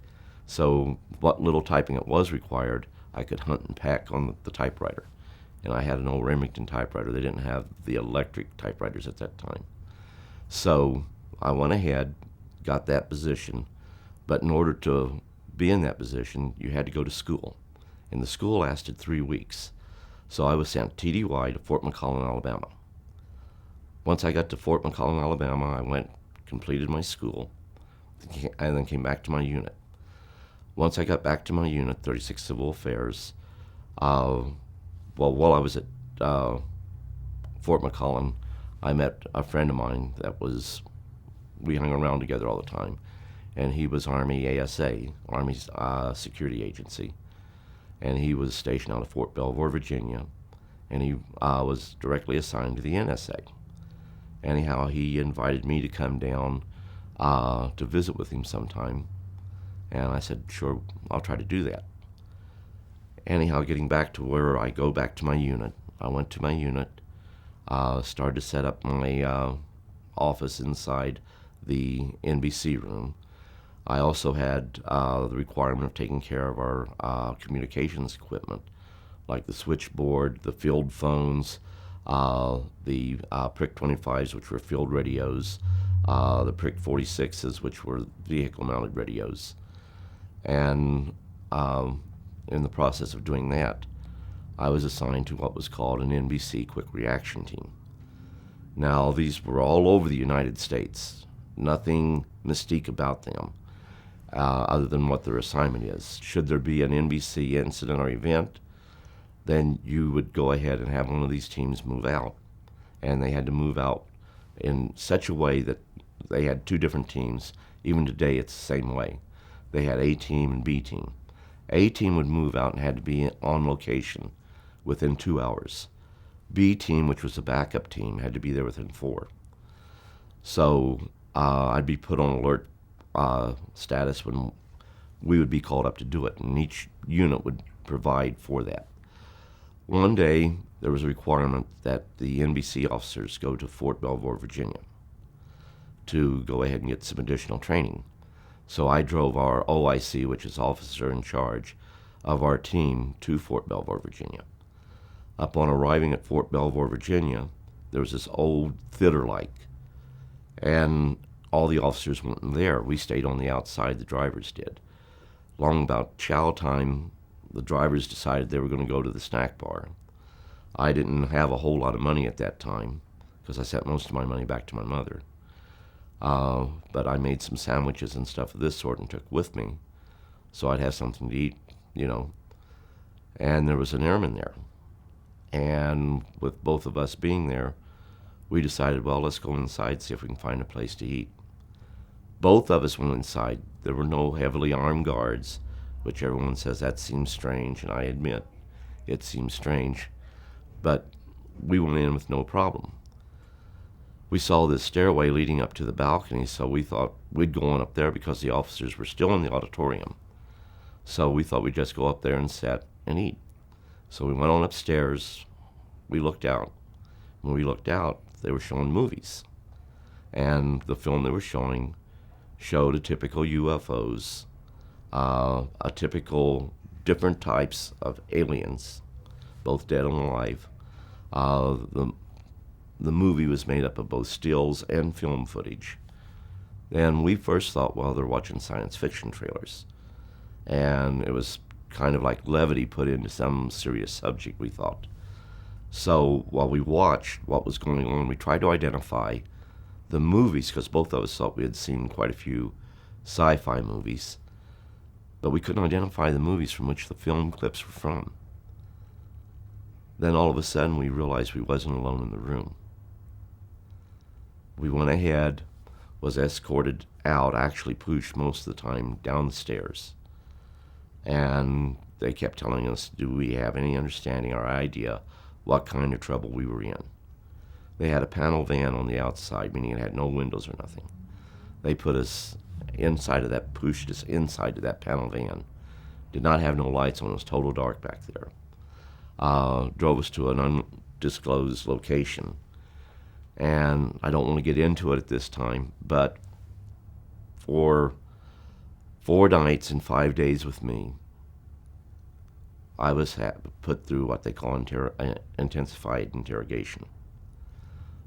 So what little typing it was required, I could hunt and peck on the typewriter. And I had an old Remington typewriter. They didn't have the electric typewriters at that time. So I went ahead, got that position, but in order to be in that position, you had to go to school. And the school lasted 3 weeks. So I was sent TDY to Fort McClellan, Alabama. Once I got to Fort McClellan, Alabama, I went, completed my school, and then came back to my unit. Once I got back to my unit, 36 Civil Affairs, while I was at Fort McClellan, I met a friend of mine we hung around together all the time, and he was Army ASA, Army's security agency, and he was stationed out of Fort Belvoir, Virginia, and he was directly assigned to the NSA. Anyhow, he invited me to come down to visit with him sometime, and I said, sure, I'll try to do that. Anyhow, getting back to where I go back to my unit, I went to my unit, started to set up my office inside the NBC room. I also had the requirement of taking care of our communications equipment, like the switchboard, the field phones, the Prick 25s, which were field radios, the Prick 46s, which were vehicle-mounted radios. And in the process of doing that, I was assigned to what was called an NBC Quick Reaction Team. Now, these were all over the United States. Nothing mystique about them, other than what their assignment is. Should there be an NBC incident or event, then you would go ahead and have one of these teams move out. And they had to move out in such a way that they had two different teams. Even today, it's the same way. They had A team and B team. A team would move out and had to be on location within 2 hours. B team, which was a backup team, had to be there within 4. So I'd be put on alert status when we would be called up to do it, and each unit would provide for that. One day, there was a requirement that the NBC officers go to Fort Belvoir, Virginia, to go ahead and get some additional training. So I drove our OIC, which is officer in charge of our team, to Fort Belvoir, Virginia. Upon arriving at Fort Belvoir, Virginia, there was this old theater-like, and all the officers weren't there. We stayed on the outside, the drivers did. Long about chow time, the drivers decided they were going to go to the snack bar. I didn't have a whole lot of money at that time, because I sent most of my money back to my mother. But I made some sandwiches and stuff of this sort and took with me, so I'd have something to eat, And there was an airman there. And with both of us being there, we decided, well, let's go inside, see if we can find a place to eat. Both of us went inside. There were no heavily armed guards, which everyone says that seems strange, and I admit it seems strange. But we went in with no problem. We saw this stairway leading up to the balcony, so we thought we'd go on up there because the officers were still in the auditorium. So we thought we'd just go up there and sit and eat. So we went on upstairs. We looked out. When we looked out, they were showing movies. And the film they were showing showed a typical UFOs, a typical different types of aliens, both dead and alive. The movie was made up of both stills and film footage. And we first thought, well, they're watching science fiction trailers. And it was kind of like levity put into some serious subject, we thought. So while we watched what was going on, we tried to identify the movies, because both of us thought we had seen quite a few sci-fi movies, but we couldn't identify the movies from which the film clips were from. Then all of a sudden we realized we wasn't alone in the room. We went ahead, was escorted out, actually pushed most of the time down the stairs. And they kept telling us, do we have any understanding or idea what kind of trouble we were in? They had a panel van on the outside, meaning it had no windows or nothing. They put us inside of that, pushed us inside of that panel van. Did not have no lights on, it was total dark back there. Drove us to an undisclosed location. And I don't want to get into it at this time, but for 4 nights and 5 days with me, I was put through what they call intensified interrogation.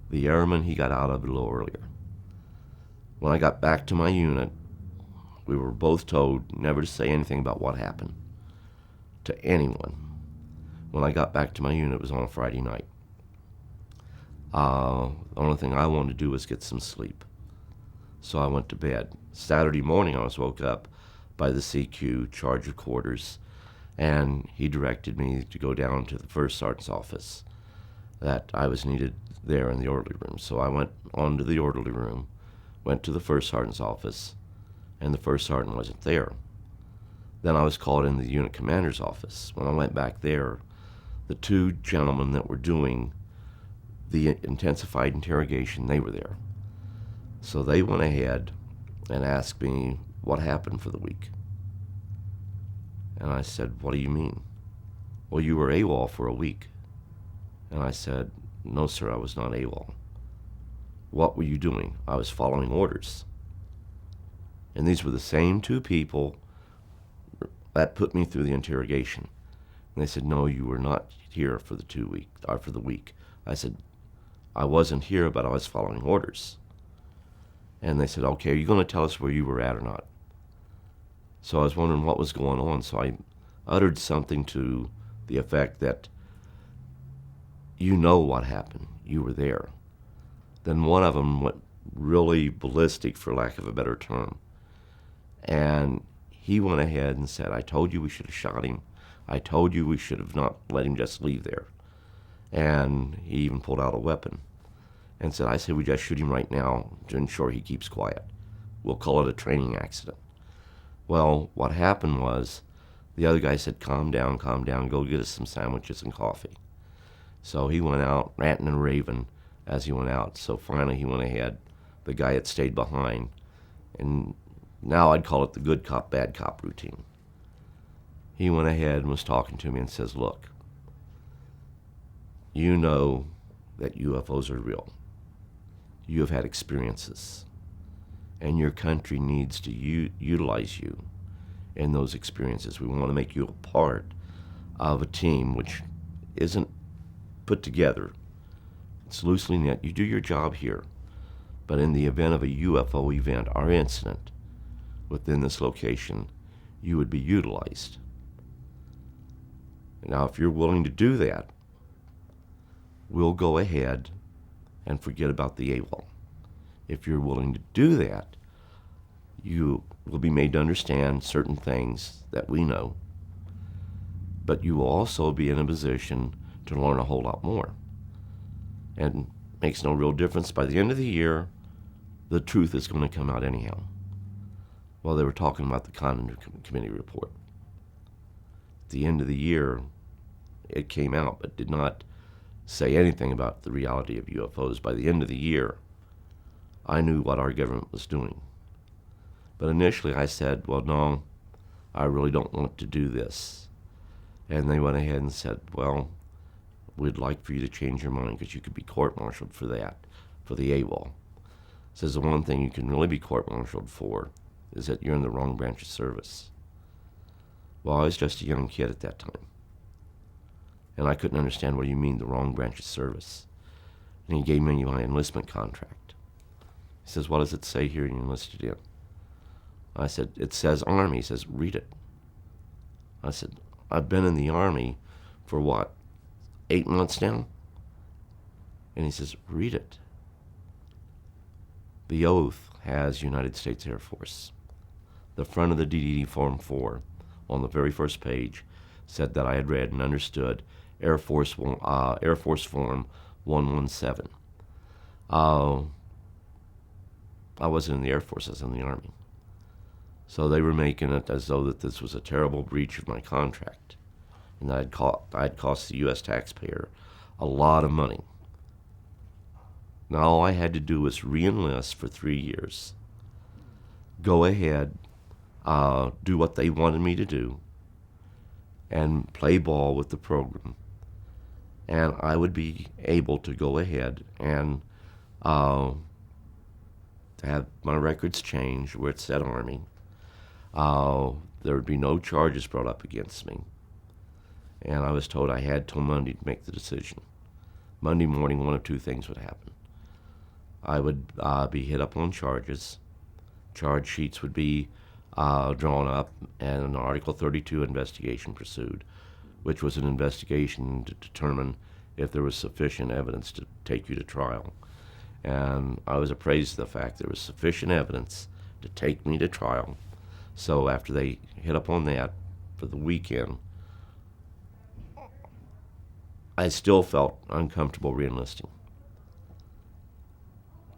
The airman, he got out of it a little earlier. When I got back to my unit, we were both told never to say anything about what happened to anyone. When I got back to my unit, it was on a Friday night. The only thing I wanted to do was get some sleep. So I went to bed. Saturday morning, I was woke up by the CQ, charge of quarters, and he directed me to go down to the first sergeant's office, that I was needed there in the orderly room. So I went on to the orderly room, went to the first sergeant's office, and the first sergeant wasn't there. Then I was called into the unit commander's office. When I went back there, the 2 gentlemen that were doing the intensified interrogation, they were there. So they went ahead and asked me what happened for the week. And I said, what do you mean? Well, you were AWOL for a week. And I said, no, sir, I was not AWOL. What were you doing? I was following orders. And these were the same 2 people that put me through the interrogation. And they said, no, you were not here for the 2 week, or for the week. I said, I wasn't here, but I was following orders. And they said, okay, are you going to tell us where you were at or not? So I was wondering what was going on. So I uttered something to the effect that, you know what happened. You were there. Then one of them went really ballistic, for lack of a better term. And he went ahead and said, I told you we should have shot him. I told you we should have not let him just leave there. And he even pulled out a weapon and said, I say we just shoot him right now to ensure he keeps quiet. We'll call it a training accident. Well, what happened was the other guy said, calm down, go get us some sandwiches and coffee. So he went out ranting and raving as he went out. So finally he went ahead, the guy had stayed behind, and now I'd call it the good cop, bad cop routine. He went ahead and was talking to me and says, look, you know that UFOs are real. You have had experiences, and your country needs to utilize you in those experiences. We want to make you a part of a team which isn't put together. It's loosely knit. You do your job here, but in the event of a UFO event or incident within this location, you would be utilized. Now, if you're willing to do that, we'll go ahead and forget about the AWOL. If you're willing to do that, you will be made to understand certain things that we know, but you will also be in a position to learn a whole lot more. And it makes no real difference. By the end of the year, the truth is going to come out anyhow. Well, they were talking about the Condon Committee report. At the end of the year, it came out, but did not say anything about the reality of UFOs. By the end of the year, I knew what our government was doing. But initially I said, well, no, I really don't want to do this. And they went ahead and said, well, we'd like for you to change your mind because you could be court-martialed for that, for the AWOL. Says the one thing you can really be court-martialed for is that you're in the wrong branch of service. Well, I was just a young kid at that time. And I couldn't understand what do you mean, the wrong branch of service. And he gave me my enlistment contract. He says, what does it say here you enlisted in? I said, it says Army. He says, read it. I said, I've been in the Army for what, 8 months now? And he says, read it. The oath has United States Air Force. The front of the DDD Form 4 on the very first page said that I had read and understood Air Force Form 117. I wasn't in the Air Force, I was in the Army. So they were making it as though that this was a terrible breach of my contract, and that I'd cost the U.S. taxpayer a lot of money. Now all I had to do was re-enlist for 3 years, go ahead, do what they wanted me to do, and play ball with the program. And I would be able to go ahead and to have my records changed where it said Army. There would be no charges brought up against me. And I was told I had till Monday to make the decision. Monday morning, one of two things would happen. I would be hit up on charges. Charge sheets would be drawn up, and an Article 32 investigation pursued, which was an investigation to determine if there was sufficient evidence to take you to trial. And I was appraised of the fact there was sufficient evidence to take me to trial. So after they hit up on that for the weekend, I still felt uncomfortable re-enlisting.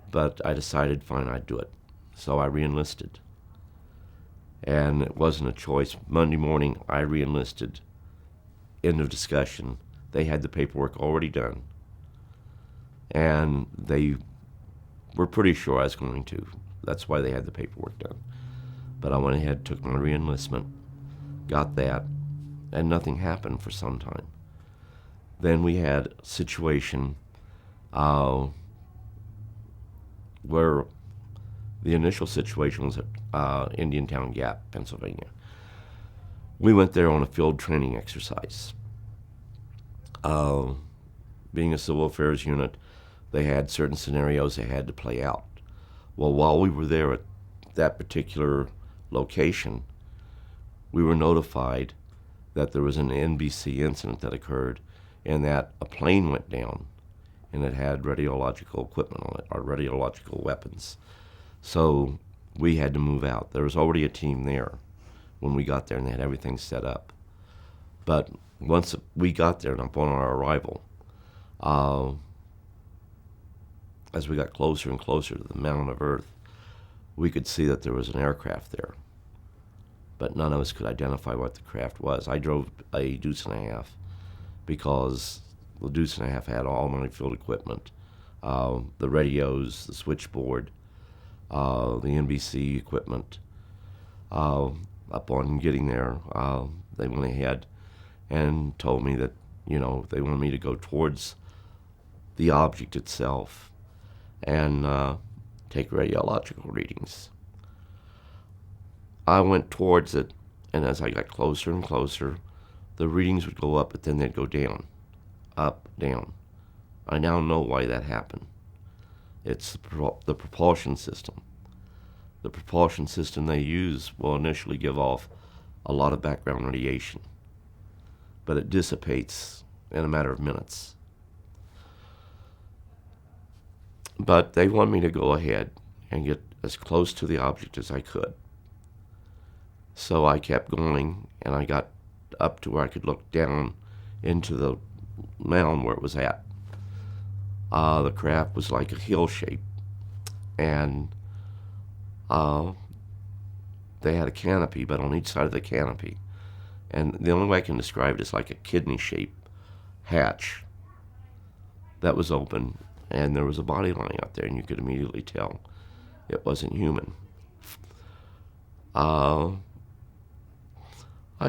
But I decided, fine, I'd do it. So I re-enlisted. And it wasn't a choice. Monday morning, I re-enlisted. End of discussion. They had the paperwork already done. And they were pretty sure I was going to. That's why they had the paperwork done. But I went ahead, took my re-enlistment, got that, and nothing happened for some time. Then we had a situation where the initial situation was at Indiantown Gap, Pennsylvania. We went there on a field training exercise. Being a civil affairs unit, they had certain scenarios they had to play out. Well, while we were there at that particular location, we were notified that there was an NBC incident that occurred and that a plane went down and it had radiological equipment on it, or radiological weapons. So we had to move out. There was already a team there when we got there, and they had everything set up. But once we got there and upon our arrival, as we got closer and closer to the mound of Earth, we could see that there was an aircraft there. But none of us could identify what the craft was. I drove a Deuce and a Half because the Deuce and a Half had all my field equipment, the radios, the switchboard, the NBC equipment. Upon getting there, they went ahead and told me that, they wanted me to go towards the object itself and take radiological readings. I went towards it, and as I got closer and closer, the readings would go up, but then they'd go down, up, down. I now know why that happened. It's the propulsion system. The propulsion system they use will initially give off a lot of background radiation, but it dissipates in a matter of minutes. But they want me to go ahead and get as close to the object as I could. So I kept going, and I got up to where I could look down into the mound where it was at. The craft was like a hill shape, and they had a canopy, but on each side of the canopy. And the only way I can describe it is like a kidney-shaped hatch that was open, and there was a body lying out there, and you could immediately tell it wasn't human. I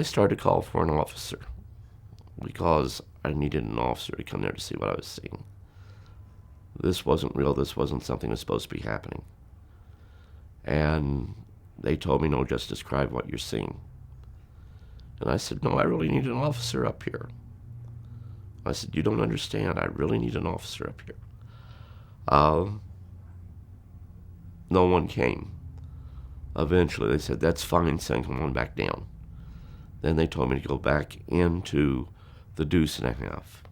started to call for an officer because I needed an officer to come there to see what I was seeing. This wasn't real. This wasn't something that was supposed to be happening. And they told me, no, just describe what you're seeing. And I said, no, I really need an officer up here. I said, you don't understand. I really need an officer up here. No one came. Eventually, they said, that's fine, son, come on back down. Then they told me to go back into the deuce and a half.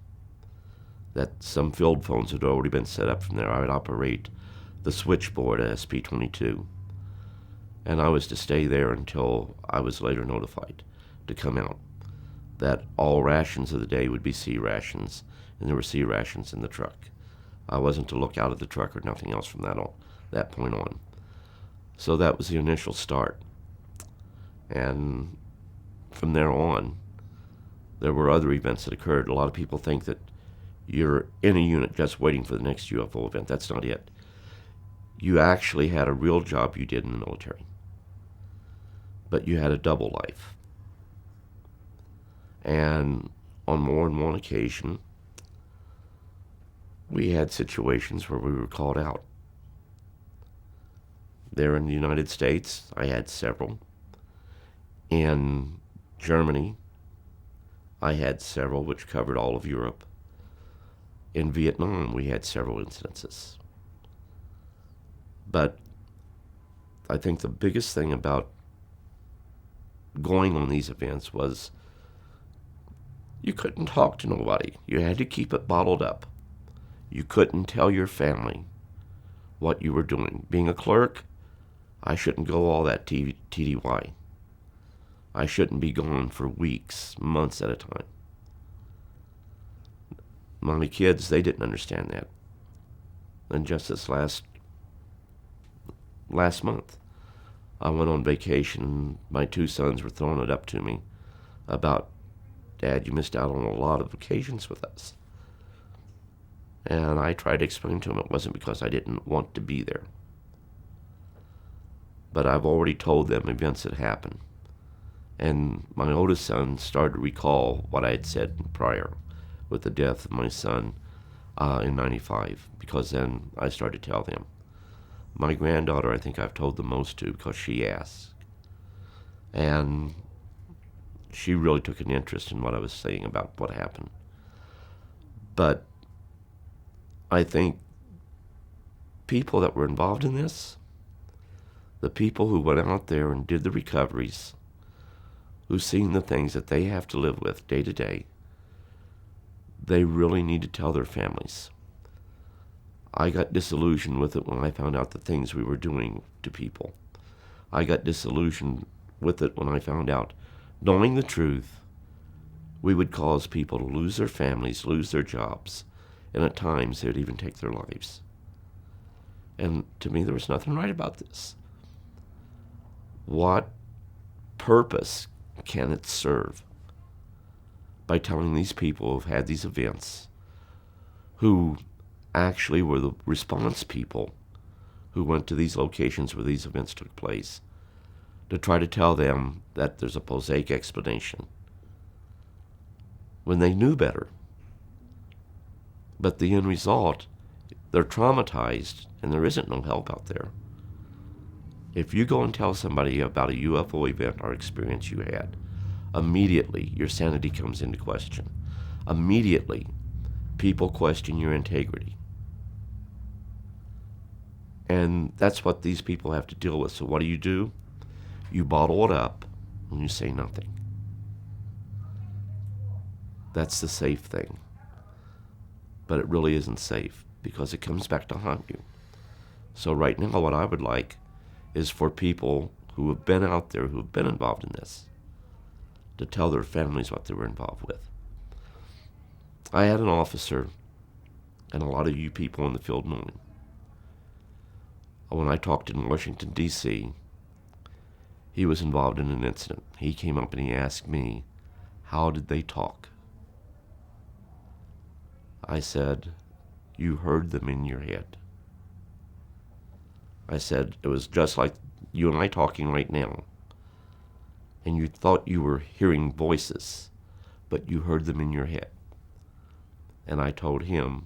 That some field phones had already been set up from there. I would operate the switchboard at SP-22. And I was to stay there until I was later notified to come out. That all rations of the day would be C rations, and there were C rations in the truck. I wasn't to look out of the truck or nothing else from that point on. So that was the initial start. And from there on, there were other events that occurred. A lot of people think that you're in a unit just waiting for the next UFO event. That's not it. You actually had a real job you did in the military, but you had a double life. And on more than one occasion, we had situations where we were called out. There in the United States, I had several. In Germany, I had several, which covered all of Europe. In Vietnam, we had several incidences. But I think the biggest thing about going on these events was you couldn't talk to nobody. You had to keep it bottled up. You couldn't tell your family what you were doing. Being a clerk, I shouldn't go all that TDY. I shouldn't be gone for weeks, months at a time. My kids, they didn't understand that. And just this last month, I went on vacation, and my two sons were throwing it up to me about, Dad, you missed out on a lot of occasions with us. And I tried to explain to them it wasn't because I didn't want to be there. But I've already told them events that happened. And my oldest son started to recall what I had said prior with the death of my son in 95, because then I started to tell them. My granddaughter, I think I've told the most to because she asked. And she really took an interest in what I was saying about what happened. But I think people that were involved in this, the people who went out there and did the recoveries, who've seen the things that they have to live with day to day, they really need to tell their families. I got disillusioned with it when I found out the things we were doing to people. I got disillusioned with it when I found out, knowing the truth, we would cause people to lose their families, lose their jobs, and at times they would even take their lives. And to me, there was nothing right about this. What purpose can it serve by telling these people who've had these events, who actually were the response people who went to these locations where these events took place, to try to tell them that there's a prosaic explanation when they knew better? But the end result, they're traumatized and there isn't no help out there. If you go and tell somebody about a UFO event or experience you had, immediately your sanity comes into question. Immediately, people question your integrity. And that's what these people have to deal with. So what do? You bottle it up and you say nothing. That's the safe thing. But it really isn't safe because it comes back to haunt you. So right now what I would like is for people who have been out there, who have been involved in this, to tell their families what they were involved with. I had an officer, and a lot of you people in the field know him. When I talked in Washington, D.C., he was involved in an incident. He came up and he asked me, how did they talk? I said, you heard them in your head. I said, it was just like you and I talking right now. And you thought you were hearing voices, but you heard them in your head. And I told him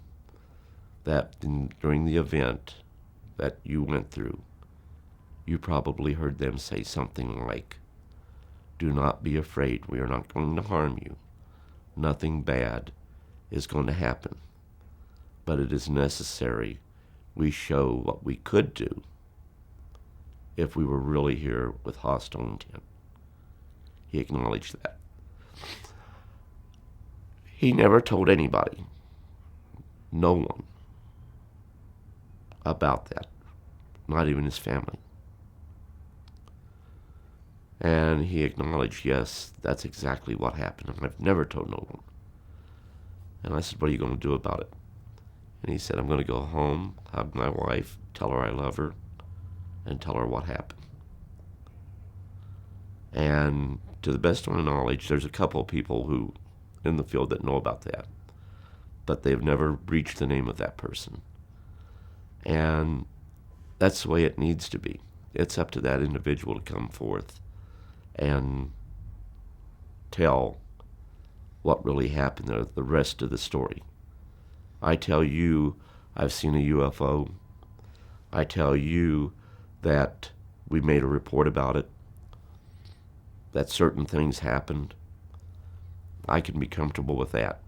that during the event that you went through, you probably heard them say something like, do not be afraid, we are not going to harm you. Nothing bad is going to happen. But it is necessary we show what we could do if we were really here with hostile intent. He acknowledged that. He never told anybody, no one, about that, not even his family. And he acknowledged, yes, that's exactly what happened. And I've never told no one. And I said, what are you going to do about it? And he said, I'm going to go home, hug my wife, tell her I love her, and tell her what happened. And to the best of my knowledge, there's a couple of people who in the field that know about that, but they've never breached the name of that person. And that's the way it needs to be. It's up to that individual to come forth and tell what really happened, the rest of the story. I tell you I've seen a UFO. I tell you that we made a report about it, that certain things happened. I can be comfortable with that.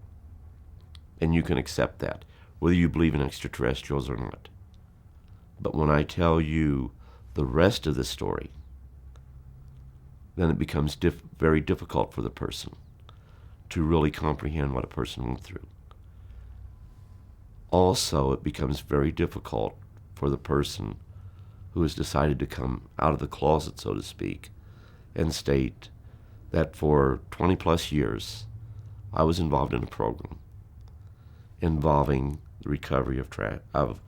And you can accept that, whether you believe in extraterrestrials or not. But when I tell you the rest of the story, then it becomes very difficult for the person to really comprehend what a person went through. Also, it becomes very difficult for the person who has decided to come out of the closet, so to speak, and state that for 20 plus years I was involved in a program involving the recovery of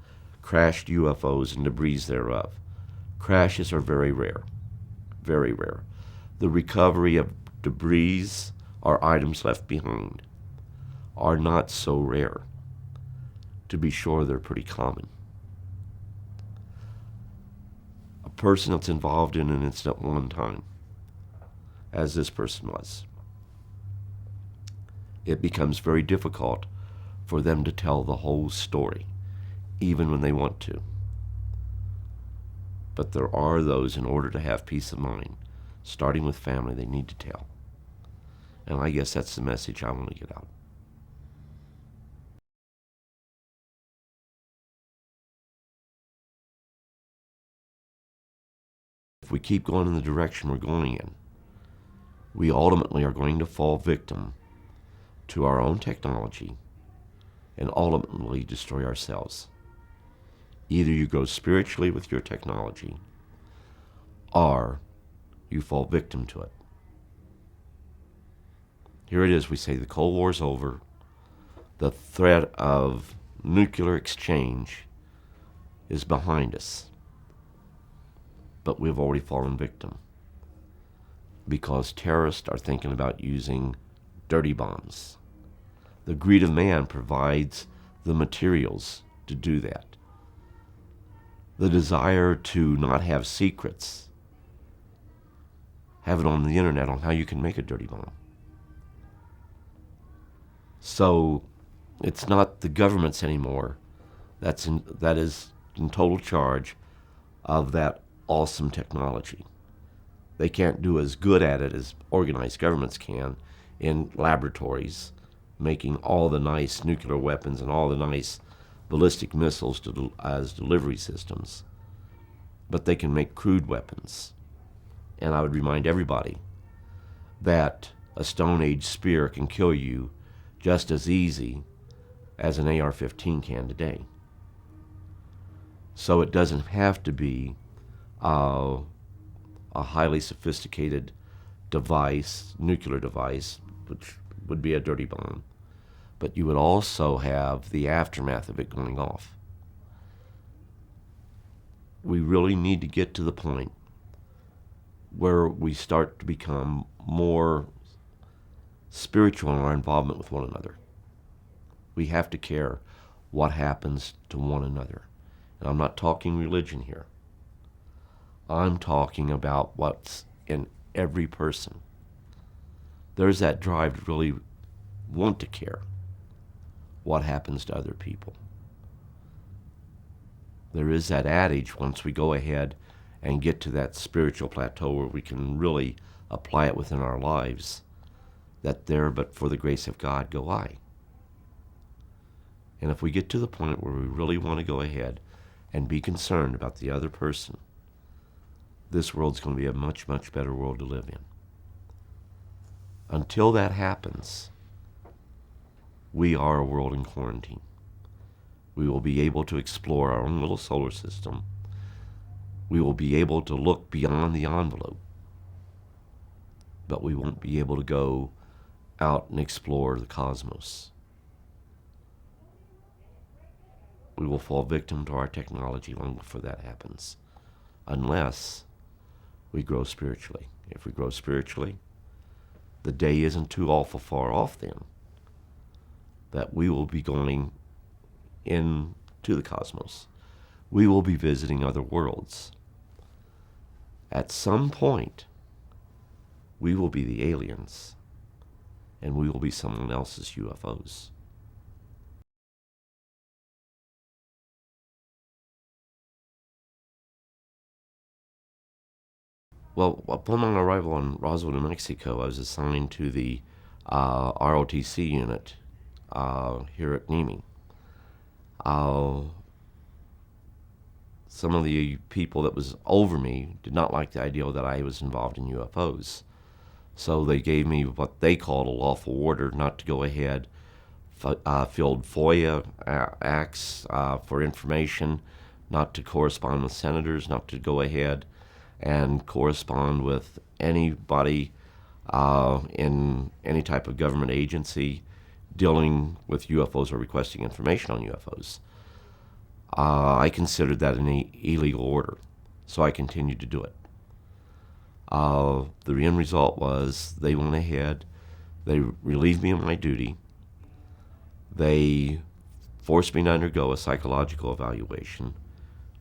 crashed UFOs and debris thereof. Crashes are very rare, very rare. The recovery of debris or items left behind are not so rare. To be sure, they're pretty common. A person that's involved in an incident one time, as this person was, it becomes very difficult for them to tell the whole story, even when they want to. But there are those, in order to have peace of mind, starting with family, they need to tell. And I guess that's the message I want to get out. If we keep going in the direction we're going in, we ultimately are going to fall victim to our own technology and ultimately destroy ourselves. Either you grow spiritually with your technology, or you fall victim to it. Here it is, we say the Cold War's over, the threat of nuclear exchange is behind us, but we've already fallen victim because terrorists are thinking about using dirty bombs. The greed of man provides the materials to do that. The desire to not have secrets, have it on the internet on how you can make a dirty bomb. So it's not the governments anymore that is in total charge of that awesome technology. They can't do as good at it as organized governments can in laboratories, making all the nice nuclear weapons and all the nice ballistic missiles as delivery systems. But they can make crude weapons. And I would remind everybody that a Stone Age spear can kill you just as easy as an AR-15 can today. So it doesn't have to be a highly sophisticated device, nuclear device, which would be a dirty bomb. But you would also have the aftermath of it going off. We really need to get to the point where we start to become more spiritual in our involvement with one another. We have to care what happens to one another. And I'm not talking religion here. I'm talking about what's in every person. There's that drive to really want to care what happens to other people. There is that adage, once we go ahead and get to that spiritual plateau where we can really apply it within our lives, that there but for the grace of God go I. And if we get to the point where we really want to go ahead and be concerned about the other person, this world's going to be a much, much better world to live in. Until that happens, we are a world in quarantine. We will be able to explore our own little solar system. We will be able to look beyond the envelope. But we won't be able to go out and explore the cosmos. We will fall victim to our technology long before that happens, unless we grow spiritually. If we grow spiritually, the day isn't too awful far off then that we will be going into the cosmos. We will be visiting other worlds. At some point, we will be the aliens, and we will be someone else's UFOs. Well, upon my arrival in Roswell, New Mexico, I was assigned to the ROTC unit here at NEMI. Some of the people that was over me did not like the idea that I was involved in UFOs. So they gave me what they called a lawful order not to go ahead, filled FOIA acts for information, not to correspond with senators, not to go ahead and correspond with anybody in any type of government agency dealing with UFOs or requesting information on UFOs. I considered that an illegal order, so I continued to do it. The end result was they went ahead, they relieved me of my duty, they forced me to undergo a psychological evaluation,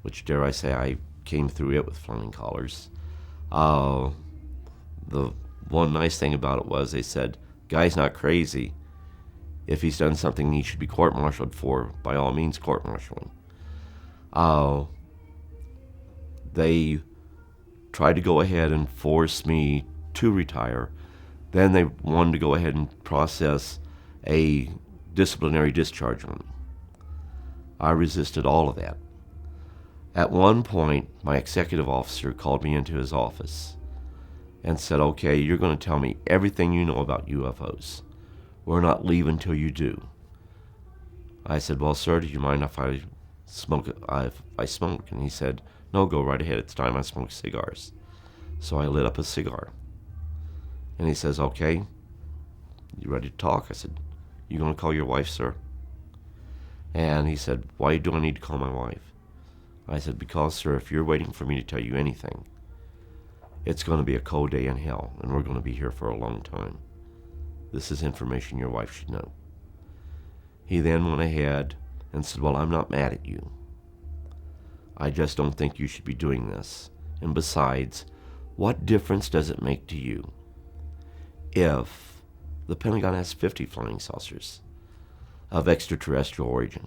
which, dare I say, I came through it with flying colors. The one nice thing about it was they said, guy's not crazy. If he's done something he should be court-martialed for, by all means court-martialing. They tried to go ahead and force me to retire. Then they wanted to go ahead and process a disciplinary discharge on me. I resisted all of that. At one point, my executive officer called me into his office and said, okay, you're going to tell me everything you know about UFOs. We're not leaving until you do. I said, well, sir, do you mind if I smoke? If I smoke? And he said, no, go right ahead. It's time I smoke cigars. So I lit up a cigar. And he says, okay, you ready to talk? I said, you going to call your wife, sir? And he said, why do I need to call my wife? I said, because, sir, if you're waiting for me to tell you anything, it's going to be a cold day in hell, and we're going to be here for a long time. This is information your wife should know. He then went ahead and said, well, I'm not mad at you. I just don't think you should be doing this. And besides, what difference does it make to you if the Pentagon has 50 flying saucers of extraterrestrial origin?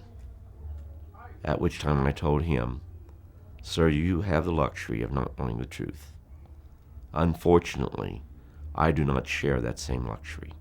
At which time I told him, sir, you have the luxury of not knowing the truth. Unfortunately, I do not share that same luxury.